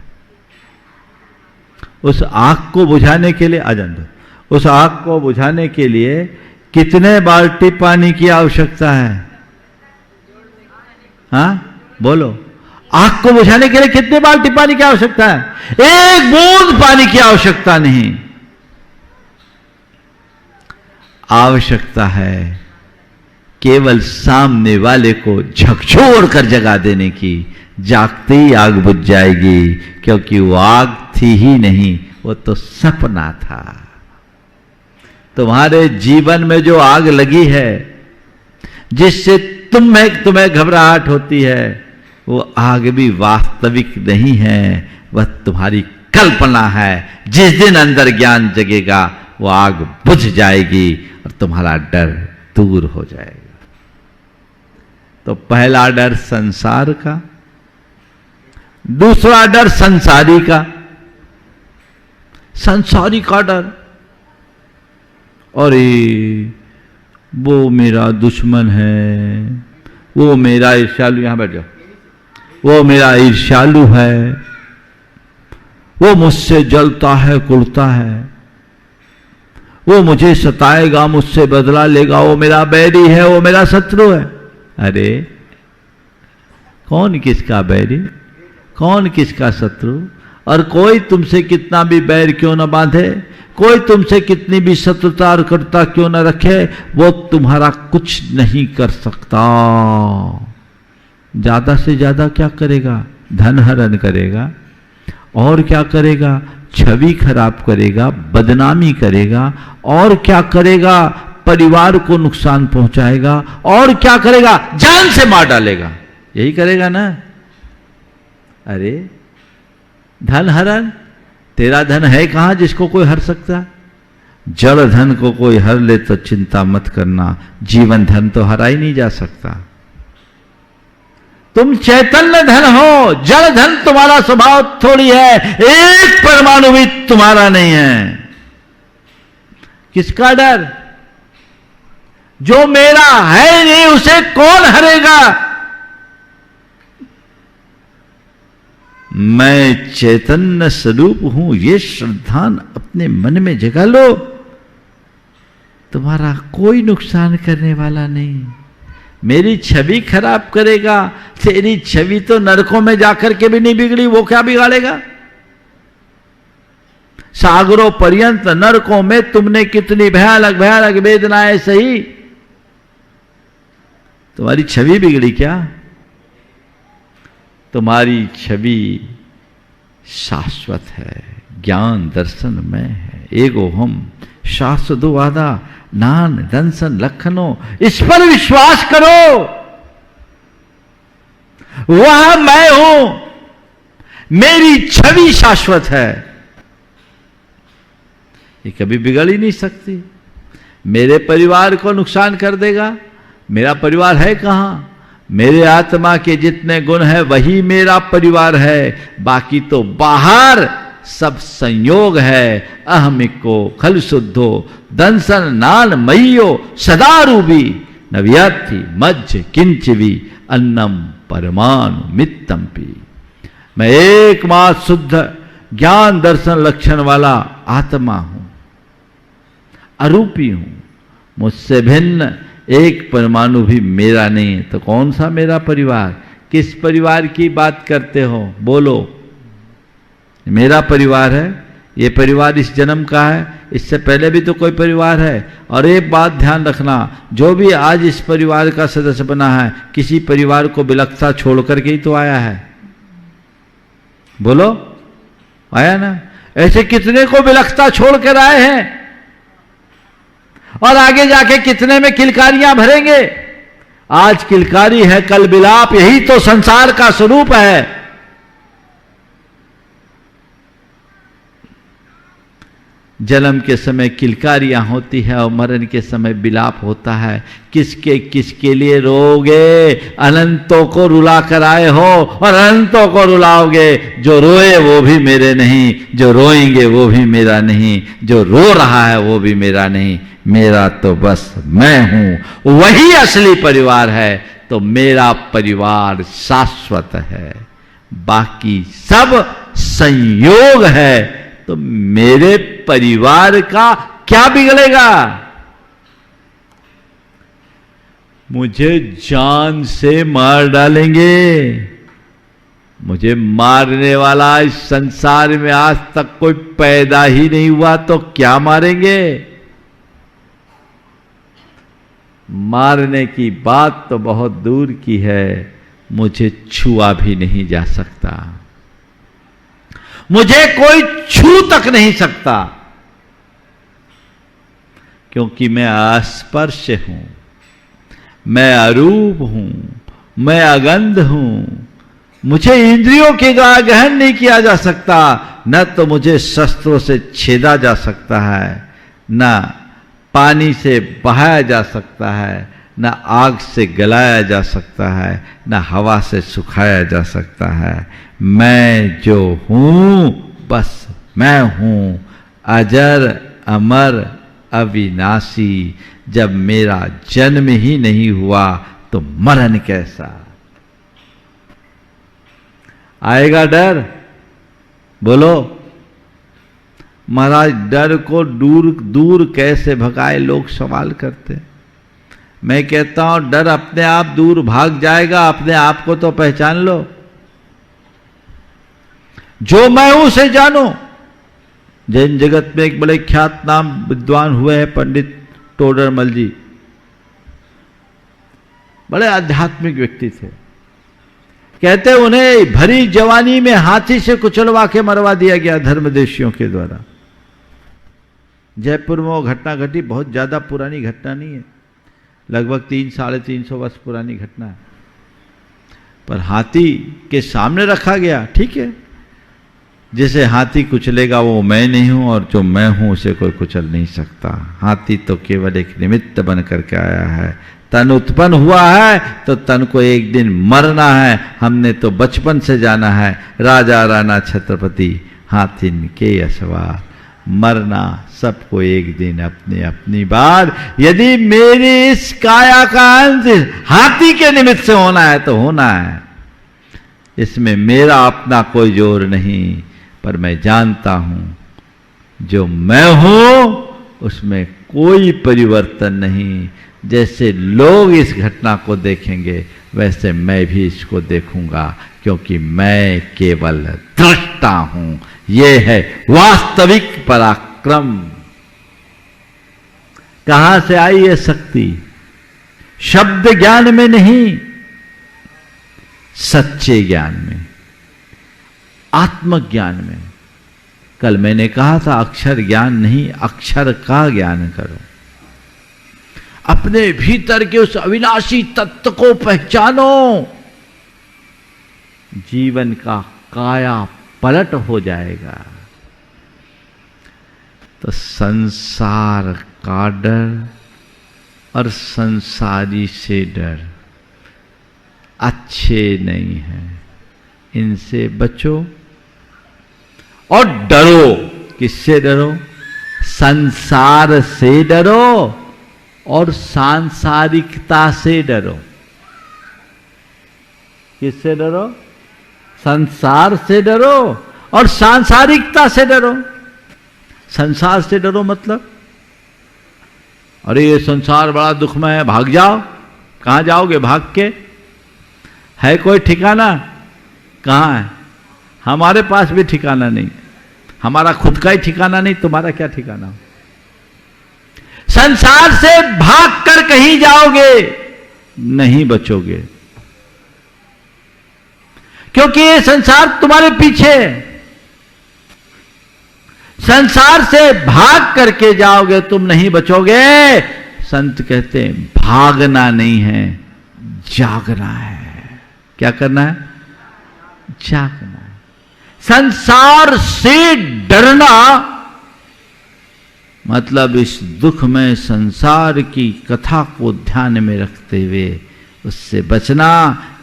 Speaker 4: उस आग को बुझाने के लिए उस आग को बुझाने के लिए कितने बाल्टी पानी की आवश्यकता है? हाँ बोलो, आग को बुझाने के लिए कितने बाल्टी पानी की आवश्यकता है? एक बूंद पानी की आवश्यकता नहीं। आवश्यकता है केवल सामने वाले को झकझोर कर जगा देने की। जागते ही आग बुझ जाएगी, क्योंकि वो आग थी ही नहीं, वो तो सपना था। तुम्हारे जीवन में जो आग लगी है, जिससे तुम्हें घबराहट होती है, वो आग भी वास्तविक नहीं है, वह तुम्हारी कल्पना है। जिस दिन अंदर ज्ञान जगेगा वो आग बुझ जाएगी और तुम्हारा डर दूर हो जाएगा। तो पहला डर संसार का, दूसरा डर संसारी का। संसारी का डर, अरे वो मेरा दुश्मन है, वो मेरा ईर्ष्यालु, यहां बैठ जाओ, वो मेरा ईर्ष्यालु है, वो मुझसे जलता है, कुड़ता है, वो मुझे सताएगा, मुझसे बदला लेगा, वो मेरा बैरी है, वो मेरा शत्रु है। अरे कौन किसका बैरी, कौन किसका शत्रु? और कोई तुमसे कितना भी बैर क्यों न बांधे, कोई तुमसे कितनी भी शत्रुता और कटुता क्यों न रखे, वो तुम्हारा कुछ नहीं कर सकता। ज्यादा से ज्यादा क्या करेगा? धन हरण करेगा, और क्या करेगा? छवि खराब करेगा, बदनामी करेगा, और क्या करेगा? परिवार को नुकसान पहुंचाएगा, और क्या करेगा? जान से मार डालेगा। यही करेगा ना। अरे धन हरण, तेरा धन है कहां जिसको कोई हर सकता? जड़ धन को कोई हर ले तो चिंता मत करना, जीवन धन तो हरा ही नहीं जा सकता। तुम चैतन्य धन हो, जड़ धन तुम्हारा स्वभाव थोड़ी है, एक परमाणु भी तुम्हारा नहीं है। किसका डर? जो मेरा है नहीं उसे कौन हरेगा? मैं चैतन्य स्वरूप हूं, ये श्रद्धा अपने मन में जगा लो, तुम्हारा कोई नुकसान करने वाला नहीं। मेरी छवि खराब करेगा, तेरी छवि तो नरकों में जाकर के भी नहीं बिगड़ी, वो क्या बिगाड़ेगा? सागरों पर्यंत नरकों में तुमने कितनी भयानक भयानक वेदनाएं सही, तुम्हारी छवि बिगड़ी क्या? तुम्हारी छवि शाश्वत है, ज्ञान दर्शन में है। एगो हम शाश्वतो वादा नान दंसन लखनो, इस पर विश्वास करो। वह मैं हूं, मेरी छवि शाश्वत है, ये कभी बिगड़ ही नहीं सकती। मेरे परिवार को नुकसान कर देगा? मेरा परिवार है कहां? मेरे आत्मा के जितने गुण हैं वही मेरा परिवार है, बाकी तो बाहर सब संयोग है। अहमिको खल शुद्धो दंसन नान मय्यो सदा रूबी नव्याथि मज्ज किंचवी अन्नम परमाणु मित्तम पी। मैं एकमात्र शुद्ध ज्ञान दर्शन लक्षण वाला आत्मा हूं, अरूपी हूं, मुझसे भिन्न एक परमाणु भी मेरा नहीं। तो कौन सा मेरा परिवार? किस परिवार की बात करते हो? बोलो। मेरा परिवार है, ये परिवार इस जन्म का है, इससे पहले भी तो कोई परिवार है। और एक बात ध्यान रखना, जो भी आज इस परिवार का सदस्य बना है, किसी परिवार को बिलखता छोड़ करके ही तो आया है। बोलो, आया ना? ऐसे कितने को बिलखता छोड़ कर आए हैं, और आगे जाके कितने में किलकारियां भरेंगे। आज किलकारी है, कल बिलाप, यही तो संसार का स्वरूप है। जन्म के समय किलकारियां होती है और मरण के समय बिलाप होता है। किसके किसके लिए रोगे? अनंतों को रुला कर आए हो और अनंतों को रुलाओगे। जो रोए वो भी मेरे नहीं, जो रोएंगे वो भी मेरा नहीं, जो रो रहा है वो भी मेरा नहीं। मेरा तो बस मैं हूं, वही असली परिवार है। तो मेरा परिवार शाश्वत है, बाकी सब संयोग है। तो मेरे परिवार का क्या बिगड़ेगा? मुझे जान से मार डालेंगे। मुझे मारने वाला इस संसार में आज तक कोई पैदा ही नहीं हुआ, तो क्या मारेंगे? मारने की बात तो बहुत दूर की है, मुझे छुआ भी नहीं जा सकता, मुझे कोई छू तक नहीं सकता, क्योंकि मैं अस्पर्श हूं, मैं अरूप हूं, मैं अगंध हूं। मुझे इंद्रियों के द्वारा गहन नहीं किया जा सकता। न तो मुझे शस्त्रों से छेदा जा सकता है, न पानी से बहाया जा सकता है, न आग से गलाया जा सकता है, न हवा से सुखाया जा सकता है। मैं जो हूं बस मैं हूं, अजर अमर अविनाशी। जब मेरा जन्म ही नहीं हुआ तो मरण कैसा? आएगा डर? बोलो। महाराज, डर को दूर दूर कैसे भगाए लोग सवाल करते। मैं कहता हूं डर अपने आप दूर भाग जाएगा। अपने आप को तो पहचान लो। जो मैं हूं उसे जानो। जैन जगत में एक बड़े ख्यात नाम विद्वान हुए हैं पंडित टोडरमल जी, बड़े आध्यात्मिक व्यक्ति थे। कहते उन्हें भरी जवानी में हाथी से कुचलवा के मरवा दिया गया धर्मदेशियों के द्वारा। जयपुर में वो घटना घटी, बहुत ज्यादा पुरानी घटना नहीं है, लगभग 300-350 वर्ष पुरानी घटना है। पर हाथी के सामने रखा गया, ठीक है, जिसे हाथी कुचलेगा वो मैं नहीं हूं, और जो मैं हूं उसे कोई कुचल नहीं सकता। हाथी तो केवल एक निमित्त बन करके आया है। तन उत्पन्न हुआ है तो तन को एक दिन मरना है। हमने तो बचपन से जाना है, राजा राणा छत्रपति हाथिन के असवार, मरना सबको एक दिन अपनी अपनी बार। यदि मेरी इस काया का अंत हाथी के निमित्त से होना है तो होना है, इसमें मेरा अपना कोई जोर नहीं। पर मैं जानता हूं जो मैं हूं उसमें कोई परिवर्तन नहीं। जैसे लोग इस घटना को देखेंगे वैसे मैं भी इसको देखूंगा, क्योंकि मैं केवल दृष्टा हूं। यह है वास्तविक पराक्रम। कहां से आई यह शक्ति? शब्द ज्ञान में नहीं, सच्चे ज्ञान में, आत्मज्ञान में। कल मैंने कहा था अक्षर ज्ञान नहीं, अक्षर का ज्ञान करो। अपने भीतर के उस अविनाशी तत्व को पहचानो। जीवन का काया पलट हो जाएगा। तो संसार का डर और संसारी से डर अच्छे नहीं है, इनसे बचो। और डरो, किससे डरो? संसार से डरो और सांसारिकता से डरो। किससे डरो? संसार से डरो और सांसारिकता से डरो। संसार से डरो मतलब, अरे ये संसार बड़ा दुखमय है, भाग जाओ। कहां जाओगे भाग के? है कोई ठिकाना? कहां है? हमारे पास भी ठिकाना नहीं। हमारा खुद का ही ठिकाना नहीं, तुम्हारा क्या ठिकाना? संसार से भाग कर कहीं जाओगे नहीं बचोगे, क्योंकि ये संसार तुम्हारे पीछे है। संसार से भाग करके जाओगे तुम नहीं बचोगे। संत कहते हैं भागना नहीं है, जागना है। क्या करना है? जागना है। संसार से डरना मतलब इस दुख में संसार की कथा को ध्यान में रखते हुए उससे बचना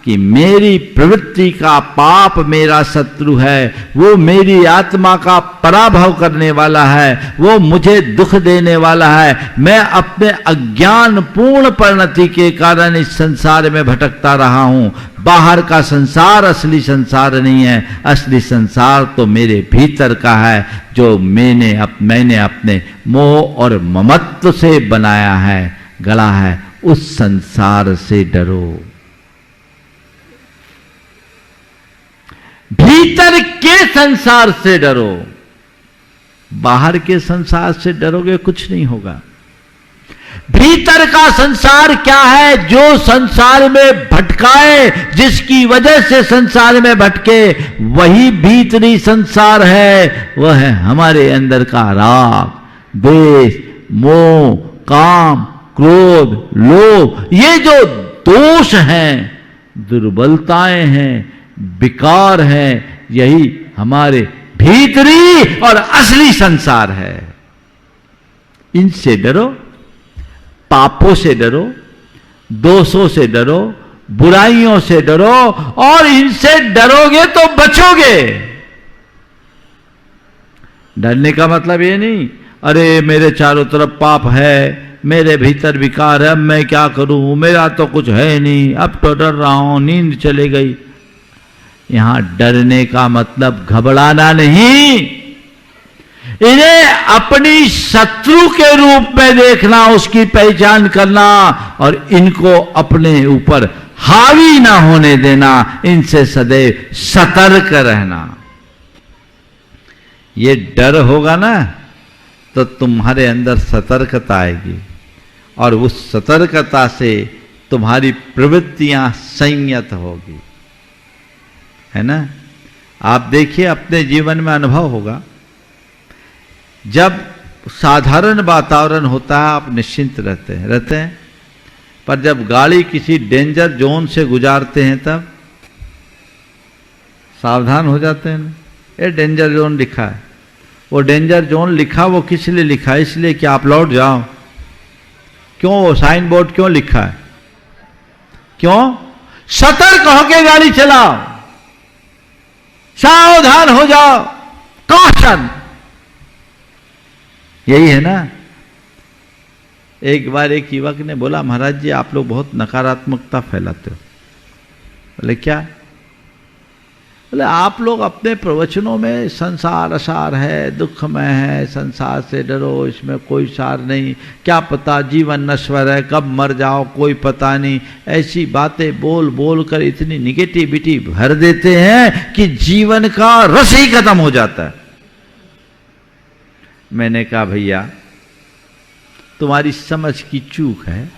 Speaker 4: कि मेरी प्रवृत्ति का पाप मेरा शत्रु है, वो मेरी आत्मा का पराभव करने वाला है, वो मुझे दुख देने वाला है। मैं अपने अज्ञान पूर्ण परिणति के कारण इस संसार में भटकता रहा हूं। बाहर का संसार असली संसार नहीं है, असली संसार तो मेरे भीतर का है, जो मैंने अपने मोह और ममत्व से बनाया है, गढ़ा है। उस संसार से डरो। भीतर के संसार से डरो। बाहर के संसार से डरोगे कुछ नहीं होगा। भीतर का संसार क्या है? जो संसार में भटकाए, जिसकी वजह से संसार में भटके, वही भीतरी संसार है। वह है हमारे अंदर का राग, द्वेष, मोह, काम, क्रोध, लोभ। ये जो दोष हैं, दुर्बलताएं हैं, विकार है, यही हमारे भीतरी और असली संसार है। इनसे डरो, पापों से डरो, दोषों से डरो, बुराइयों से डरो, और इनसे डरोगे तो बचोगे। डरने का मतलब ये नहीं अरे मेरे चारों तरफ पाप है, मेरे भीतर विकार है, अब मैं क्या करूं, मेरा तो कुछ है नहीं, अब तो डर रहा हूं, नींद चले गई। यहां डरने का मतलब घबराना नहीं, इन्हें अपनी शत्रु के रूप में देखना, उसकी पहचान करना और इनको अपने ऊपर हावी ना होने देना, इनसे सदैव सतर्क रहना। ये डर होगा ना तो तुम्हारे अंदर सतर्कता आएगी, और उस सतर्कता से तुम्हारी प्रवृत्तियां संयत होगी, है ना। आप देखिए अपने जीवन में अनुभव होगा, जब साधारण वातावरण होता है आप निश्चिंत रहते हैं, पर जब गाड़ी किसी डेंजर जोन से गुजारते हैं तब सावधान हो जाते हैं। ये डेंजर जोन लिखा है। वो डेंजर जोन लिखा वो किस लिए लिखा है? इसलिए कि आप लौट जाओ। क्यों वो साइन बोर्ड क्यों लिखा है? क्यों? सतर्क होके गाड़ी चलाओ, सावधान हो जाओ, कॉशन। यही है ना। एक बार एक युवक ने बोला, महाराज जी आप लोग बहुत नकारात्मकता फैलाते हो। बोले क्या? बोले आप लोग अपने प्रवचनों में संसार असार है, दुखमय है, संसार से डरो, इसमें कोई सार नहीं, क्या पता जीवन नश्वर है, कब मर जाओ कोई पता नहीं, ऐसी बातें बोल बोल कर इतनी निगेटिविटी भर देते हैं कि जीवन का रस ही खत्म हो जाता है। मैंने कहा भैया तुम्हारी समझ की चूक है।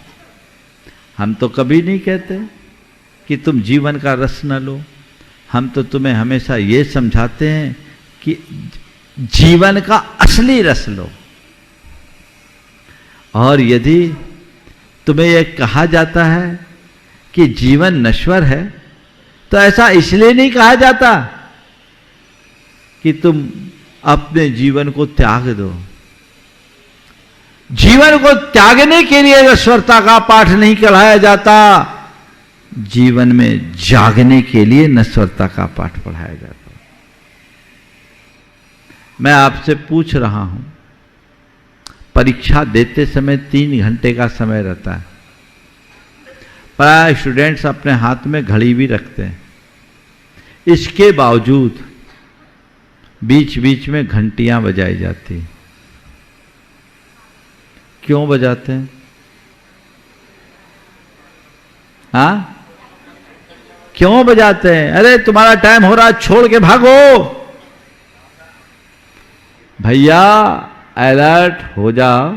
Speaker 4: हम तो कभी नहीं कहते कि तुम जीवन का रस न लो। हम तो तुम्हें हमेशा ये समझाते हैं कि जीवन का असली रस लो। और यदि तुम्हें यह कहा जाता है कि जीवन नश्वर है, तो ऐसा इसलिए नहीं कहा जाता कि तुम अपने जीवन को त्याग दो। जीवन को त्यागने के लिए नश्वरता का पाठ नहीं पढ़ाया जाता, जीवन में जागने के लिए नश्वरता का पाठ पढ़ाया जाता। मैं आपसे पूछ रहा हूं, परीक्षा देते समय 3 घंटे का समय रहता है। प्राय स्टूडेंट्स अपने हाथ में घड़ी भी रखते हैं। इसके बावजूद बीच बीच में घंटियां बजाई जाती हैं। क्यों बजाते हैं? हाँ, क्यों बजाते हैं? अरे तुम्हारा टाइम हो रहा, छोड़ के भागो। भैया अलर्ट हो जाओ,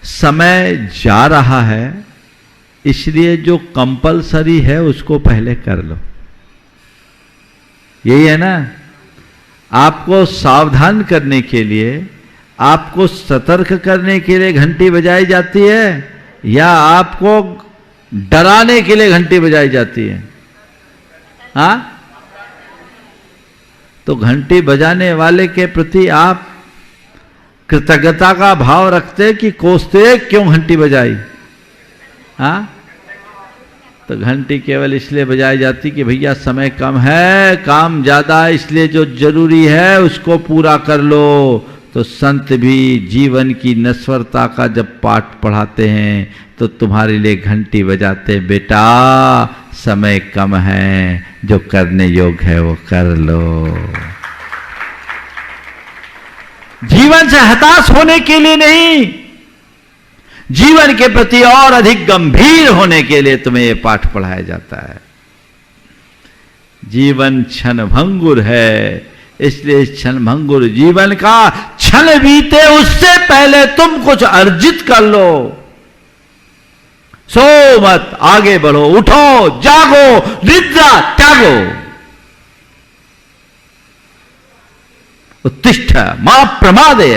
Speaker 4: समय जा रहा है, इसलिए जो कंपलसरी है उसको पहले कर लो। यही है ना। आपको सावधान करने के लिए, आपको सतर्क करने के लिए घंटी बजाई जाती है, या आपको डराने के लिए घंटी बजाई जाती है? हाँ, तो घंटी बजाने वाले के प्रति आप कृतज्ञता का भाव रखते कि कोसते क्यों घंटी बजाई? हाँ, तो घंटी केवल इसलिए बजाई जाती कि भैया समय कम है, काम ज्यादा है, इसलिए जो जरूरी है उसको पूरा कर लो। तो संत भी जीवन की नश्वरता का जब पाठ पढ़ाते हैं तो तुम्हारे लिए घंटी बजाते, बेटा समय कम है, जो करने योग्य है वो कर लो। जीवन से हताश होने के लिए नहीं, जीवन के प्रति और अधिक गंभीर होने के लिए तुम्हें यह पाठ पढ़ाया जाता है। जीवन क्षणभंगुर है, इसलिए इस क्षणभंगुर जीवन का क्षण बीते उससे पहले तुम कुछ अर्जित कर लो। सो मत, आगे बढ़ो, उठो, जागो, निद्रा त्यागो। उत्तिष्ठ मां प्रमादय।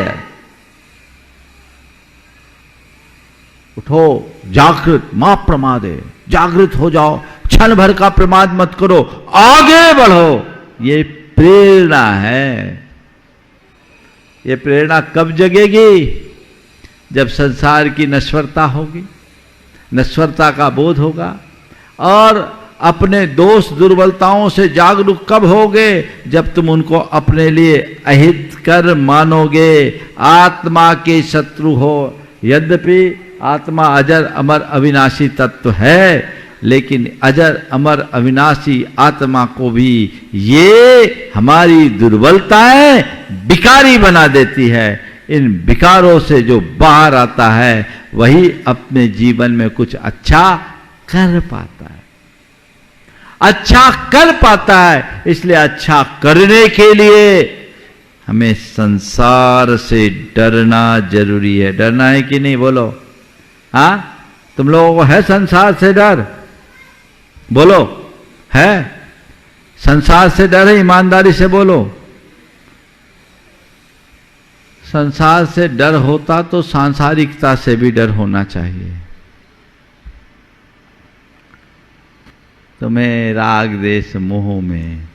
Speaker 4: उठो, जागृत मां प्रमादे, जागृत हो जाओ, क्षण भर का प्रमाद मत करो, आगे बढ़ो। ये प्रेरणा है। ये प्रेरणा कब जगेगी? जब संसार की नश्वरता होगी, नश्वरता का बोध होगा। और अपने दोष दुर्बलताओं से जागरूक कब होगे? जब तुम उनको अपने लिए अहितकर मानोगे, आत्मा के शत्रु हो। यद्यपि आत्मा अजर अमर अविनाशी तत्व है, लेकिन अजर अमर अविनाशी आत्मा को भी ये हमारी दुर्बलताएं विकारी बना देती है। इन विकारों से जो बाहर आता है वही अपने जीवन में कुछ अच्छा कर पाता है, अच्छा कर पाता है। इसलिए अच्छा करने के लिए हमें संसार से डरना जरूरी है। डरना है कि नहीं? बोलो। हाँ, तुम लोगों को है संसार से डर? बोलो, है? संसार से डर है? ईमानदारी से बोलो। संसार से डर होता तो सांसारिकता से भी डर होना चाहिए। तुम्हें राग देश मोह में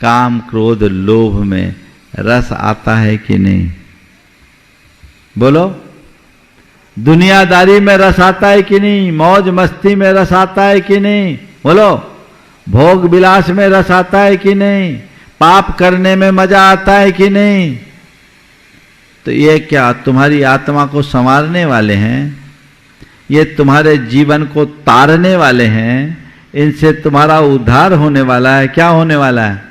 Speaker 4: काम क्रोध लोभ में रस आता है कि नहीं? बोलो, दुनियादारी में रस आता है कि नहीं? मौज मस्ती में रस आता है कि नहीं? बोलो, भोग विलास में रस आता है कि नहीं? पाप करने में मजा आता है कि नहीं? तो ये क्या तुम्हारी आत्मा को संवारने वाले हैं? ये तुम्हारे जीवन को तारने वाले हैं? इनसे तुम्हारा उद्धार होने वाला है? क्या होने वाला है?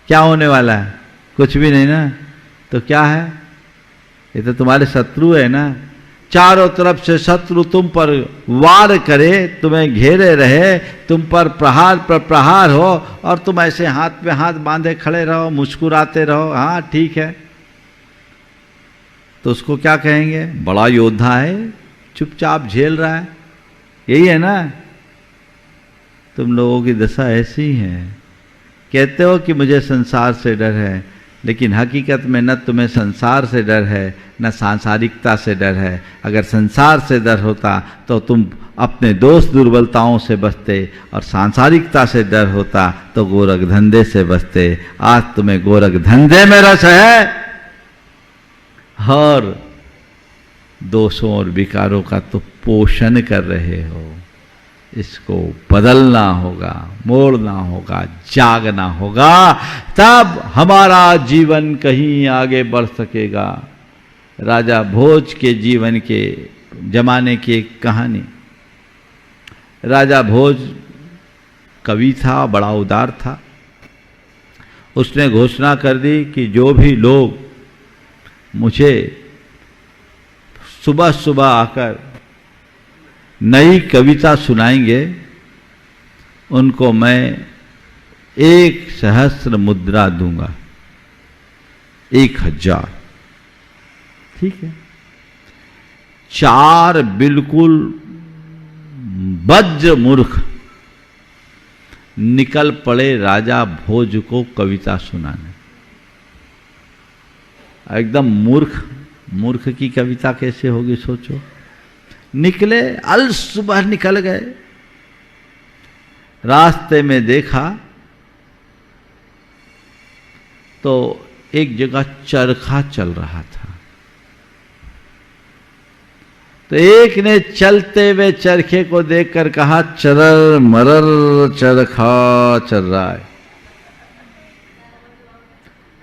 Speaker 4: क्या होने वाला है? कुछ भी नहीं ना। तो क्या है? ये तो तुम्हारे शत्रु है ना। चारों तरफ से शत्रु तुम पर वार करे, तुम्हें घेरे रहे, तुम पर प्रहार पर प्रहार हो, और तुम ऐसे हाथ पे हाथ बांधे खड़े रहो, मुस्कुराते रहो, हाँ ठीक है। तो उसको क्या कहेंगे? बड़ा योद्धा है, चुपचाप झेल रहा है। यही है ना। तुम लोगों की दशा ऐसी ही है। कहते हो कि मुझे संसार से डर है, लेकिन हकीकत में न तुम्हें संसार से डर है न सांसारिकता से डर है। अगर संसार से डर होता तो तुम अपने दोष दुर्बलताओं से बचते, और सांसारिकता से डर होता तो गोरख धंधे से बचते। आज तुम्हें गोरख धंधे में रस है और दोषों और विकारों का तो पोषण कर रहे हो। इसको बदलना होगा, मोड़ना होगा, जागना होगा, तब हमारा जीवन कहीं आगे बढ़ सकेगा। राजा भोज के जीवन के जमाने की एक कहानी। राजा भोज कवि था, बड़ा उदार था। उसने घोषणा कर दी कि जो भी लोग मुझे सुबह सुबह आकर नई कविता सुनाएंगे, उनको मैं 1,000 मुद्रा दूंगा। 1,000। ठीक है। 4 बिल्कुल वज्र मूर्ख निकल पड़े राजा भोज को कविता सुनाने। एकदम मूर्ख, मूर्ख की कविता कैसे होगी सोचो। निकले, अल सुबह निकल गए। रास्ते में देखा तो एक जगह चरखा चल रहा था। तो एक ने चलते हुए चरखे को देखकर कहा, चरर मरर चरखा चल रहा है।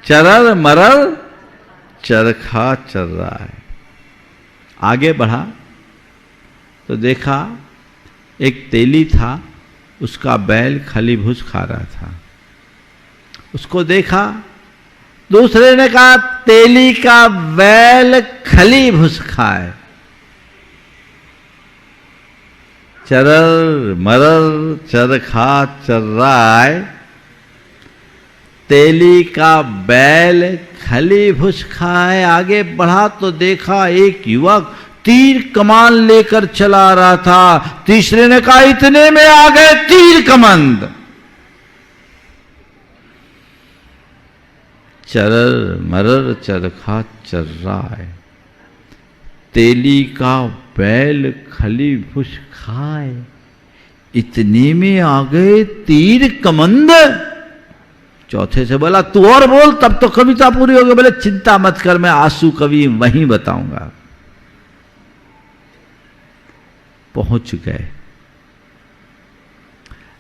Speaker 4: चरर मरर चरखा चल रहा है। आगे बढ़ा तो देखा एक तेली था, उसका बैल खली भूस खा रहा था। उसको देखा, दूसरे ने कहा तेली का बैल खली भूस खाए। चरर मरर चरखा चर रहा है, तेली का बैल खली भूस खाए। आगे बढ़ा तो देखा एक युवक तीर कमान लेकर चला रहा था। तीसरे ने कहा इतने में आ गए तीर कमंद। चरर मरर चरखा चर रहा है, तेली का बैल खली भूस खाए, इतने में आ गए तीर कमंद। चौथे से बोला तू और बोल, तब तो कविता पूरी होगी। बोले चिंता मत कर, मैं आंसू कवि वहीं बताऊंगा। पहुंच गए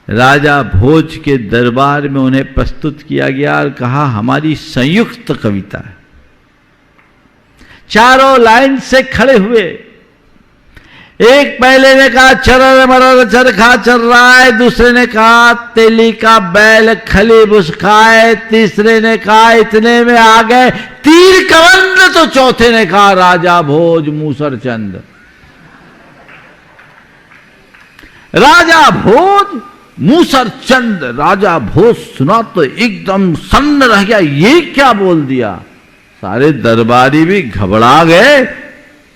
Speaker 4: राजा भोज के दरबार में, उन्हें प्रस्तुत किया गया और कहा हमारी संयुक्त कविता है। चारों लाइन से खड़े हुए। एक पहले ने कहा चरर मरर चरखा चल रहा है, दूसरे ने कहा तेली का बैल खली भूस खाए, तीसरे ने कहा इतने में आ गए तीर कमंद, तो चौथे ने कहा राजा भोज मूसर चंद। राजा भोज मूसर चंद। राजा भोज सुना तो एकदम सन्न रह गया, ये क्या बोल दिया। सारे दरबारी भी घबरा गए।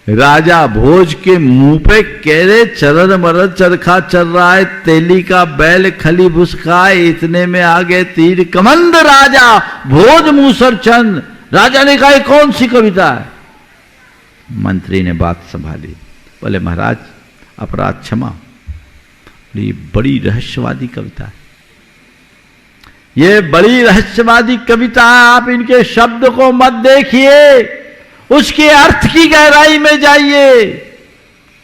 Speaker 4: राजा भोज के मुंह पे कह रहे चरर मरर चरखा चल रहा है, तेली का बैल खली भूस खाए, इतने में आ गए तीर कमंद राजा भोज मूसर चंद। राजा ने कहा कौन सी कविता है। मंत्री ने बात संभाली, बोले महाराज अपराध क्षमा, ये बड़ी रहस्यवादी कविता है। ये बड़ी रहस्यवादी कविता है, आप इनके शब्द को मत देखिए, उसके अर्थ की गहराई में जाइए।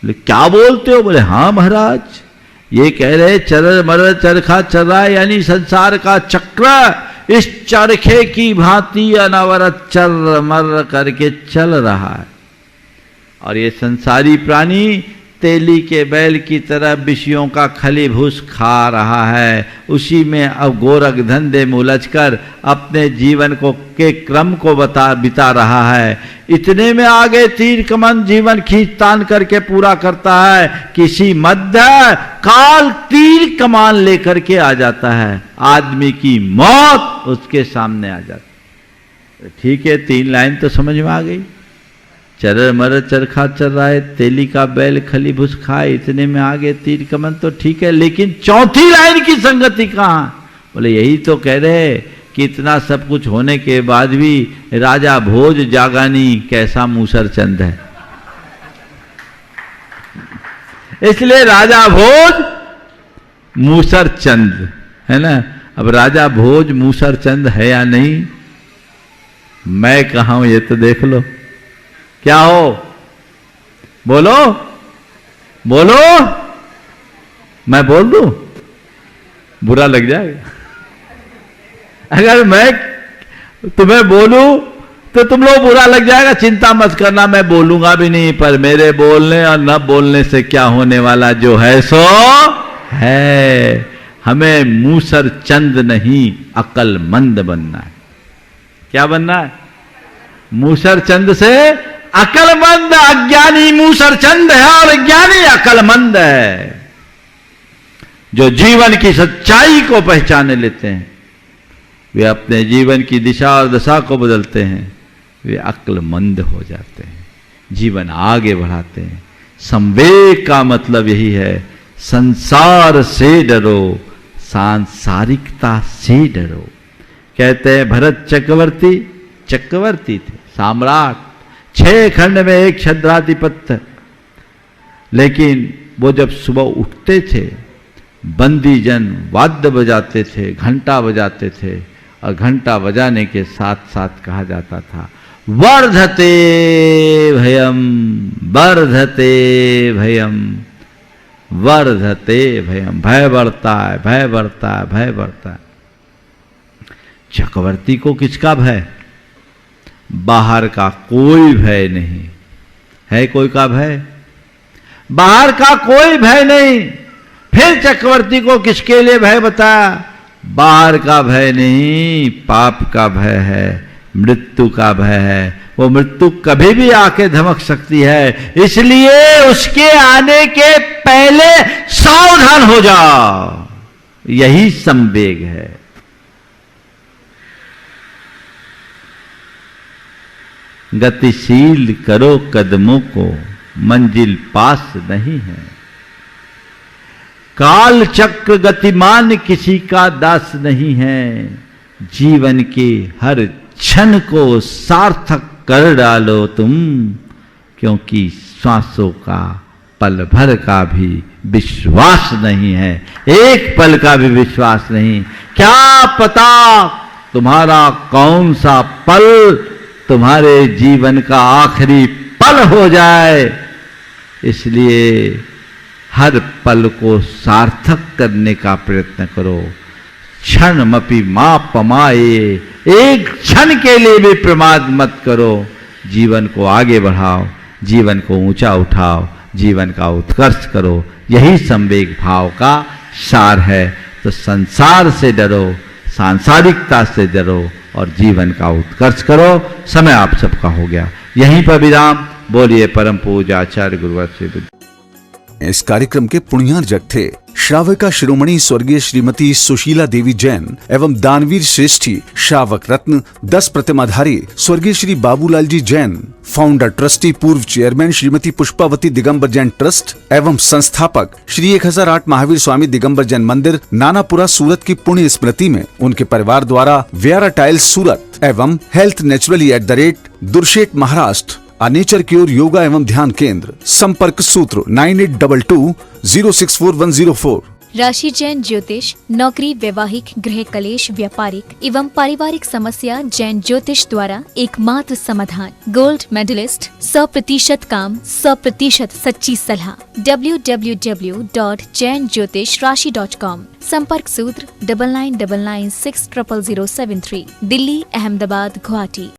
Speaker 4: क्या बोलते हो? बोले हाँ महाराज, ये कह रहे चरर मरर चरखा चल रहा है, यानी संसार का चक्र इस चरखे की भांति अनवरत चर मर करके चल रहा है, और ये संसारी प्राणी तेली के बैल की तरह विषयों का खली भूस खा रहा है। उसी में अब गोरख धंधे में उलझकर अपने जीवन को के क्रम को बिता रहा है। इतने में आगे तीर कमान जीवन खींच तान करके पूरा करता है, किसी मध्य काल तीर कमान लेकर के आ जाता है, आदमी की मौत उसके सामने आ जाती है। ठीक है, 3 लाइन तो समझ में आ गई। चरर मरर चरखा चल रहा है, तेली का बैल खली भूस खाए, इतने में आगे तीर कमन तो ठीक है, लेकिन चौथी लाइन की संगति कहां? बोले यही तो कह रहे कि इतना सब कुछ होने के बाद भी राजा भोज जागानी कैसा मूसर चंद है। इसलिए राजा भोज मूसर चंद है ना। अब राजा भोज मूसर चंद है या नहीं, मैं कहा हूं ये तो देख लो। क्या हो? बोलो बोलो, मैं बोल दूं? बुरा लग जाएगा। अगर मैं तुम्हें बोलूं तो तुम लोग बुरा लग जाएगा। चिंता मत करना, मैं बोलूंगा भी नहीं, पर मेरे बोलने और न बोलने से क्या होने वाला, जो है सो है। हमें मूसर चंद नहीं, अक्लमंद बनना है। क्या बनना है? मूसर चंद से अकलमंद। अज्ञानी मूसर चंद है और ज्ञानी अकलमंद है। जो जीवन की सच्चाई को पहचाने लेते हैं, वे अपने जीवन की दिशा और दशा को बदलते हैं, वे अक्लमंद हो जाते हैं, जीवन आगे बढ़ाते हैं। संवेग का मतलब यही है, संसार से डरो, सांसारिकता से डरो। कहते हैं भरत चक्रवर्ती थे, सम्राट, 6 खंड में एक छद्राधिपत्य। लेकिन वो जब सुबह उठते थे, बंदी जन वाद्य बजाते थे, घंटा बजाते थे, और घंटा बजाने के साथ साथ कहा जाता था वर्धते भयम, वर्धते भयम, वर्धते भयम। भय बढ़ता है, भय बढ़ता है, भय बढ़ता है। चक्रवर्ती को किसका भय? बाहर का कोई भय नहीं है। कोई का भय? बाहर का कोई भय नहीं। फिर चक्रवर्ती को किसके लिए भय बताया? बाहर का भय नहीं, पाप का भय है, मृत्यु का भय है। वो मृत्यु कभी भी आके धमक सकती है, इसलिए उसके आने के पहले सावधान हो जाओ। यही संवेग है। गतिशील करो कदमों को, मंजिल पास नहीं है। काल चक्र गतिमान किसी का दास नहीं है। जीवन के हर क्षण को सार्थक कर डालो तुम, क्योंकि श्वासों का पल भर का भी विश्वास नहीं है, एक पल का भी विश्वास नहीं। क्या पता तुम्हारा कौन सा पल तुम्हारे जीवन का आखिरी पल हो जाए। इसलिए हर पल को सार्थक करने का प्रयत्न करो। क्षण मपि मा पमाए, एक क्षण के लिए भी प्रमाद मत करो। जीवन को आगे बढ़ाओ, जीवन को ऊंचा उठाओ, जीवन का उत्कर्ष करो। यही संवेग भाव का सार है। तो संसार से डरो, सांसारिकता से डरो और जीवन का उत्कर्ष करो। समय आप सबका हो गया, यहीं पर विराम। बोलिए परम पूज्य आचार्य गुरुवर श्री बुद्ध।
Speaker 1: इस कार्यक्रम के पुण्यार्जक थे श्राविका शिरोमणि स्वर्गीय श्रीमती सुशीला देवी जैन एवं दानवीर श्रेष्ठी श्रावक रत्न 10 प्रतिमाधारी स्वर्गीय श्री बाबूलाल जी जैन, फाउंडर ट्रस्टी पूर्व चेयरमैन श्रीमती पुष्पावती दिगंबर जैन ट्रस्ट एवं संस्थापक श्री 1008 महावीर स्वामी दिगंबर जैन मंदिर नानापुरा सूरत की पुण्य स्मृति में उनके परिवार द्वारा व्यारा टाइल्स सूरत एवं health naturally @Durshet Maharashtra nature cure yoga एवं ध्यान केंद्र। संपर्क सूत्र 9822 064104।
Speaker 2: राशि जैन ज्योतिष, नौकरी, वैवाहिक, गृह कलेश, व्यापारिक एवं पारिवारिक समस्या जैन ज्योतिष द्वारा एकमात्र समाधान। गोल्ड मेडलिस्ट, 100% काम, 100% सच्ची सलाह। www.jainjyotishrashi.com। संपर्क सूत्र 9999600073। दिल्ली, अहमदाबाद, गुवाहाटी।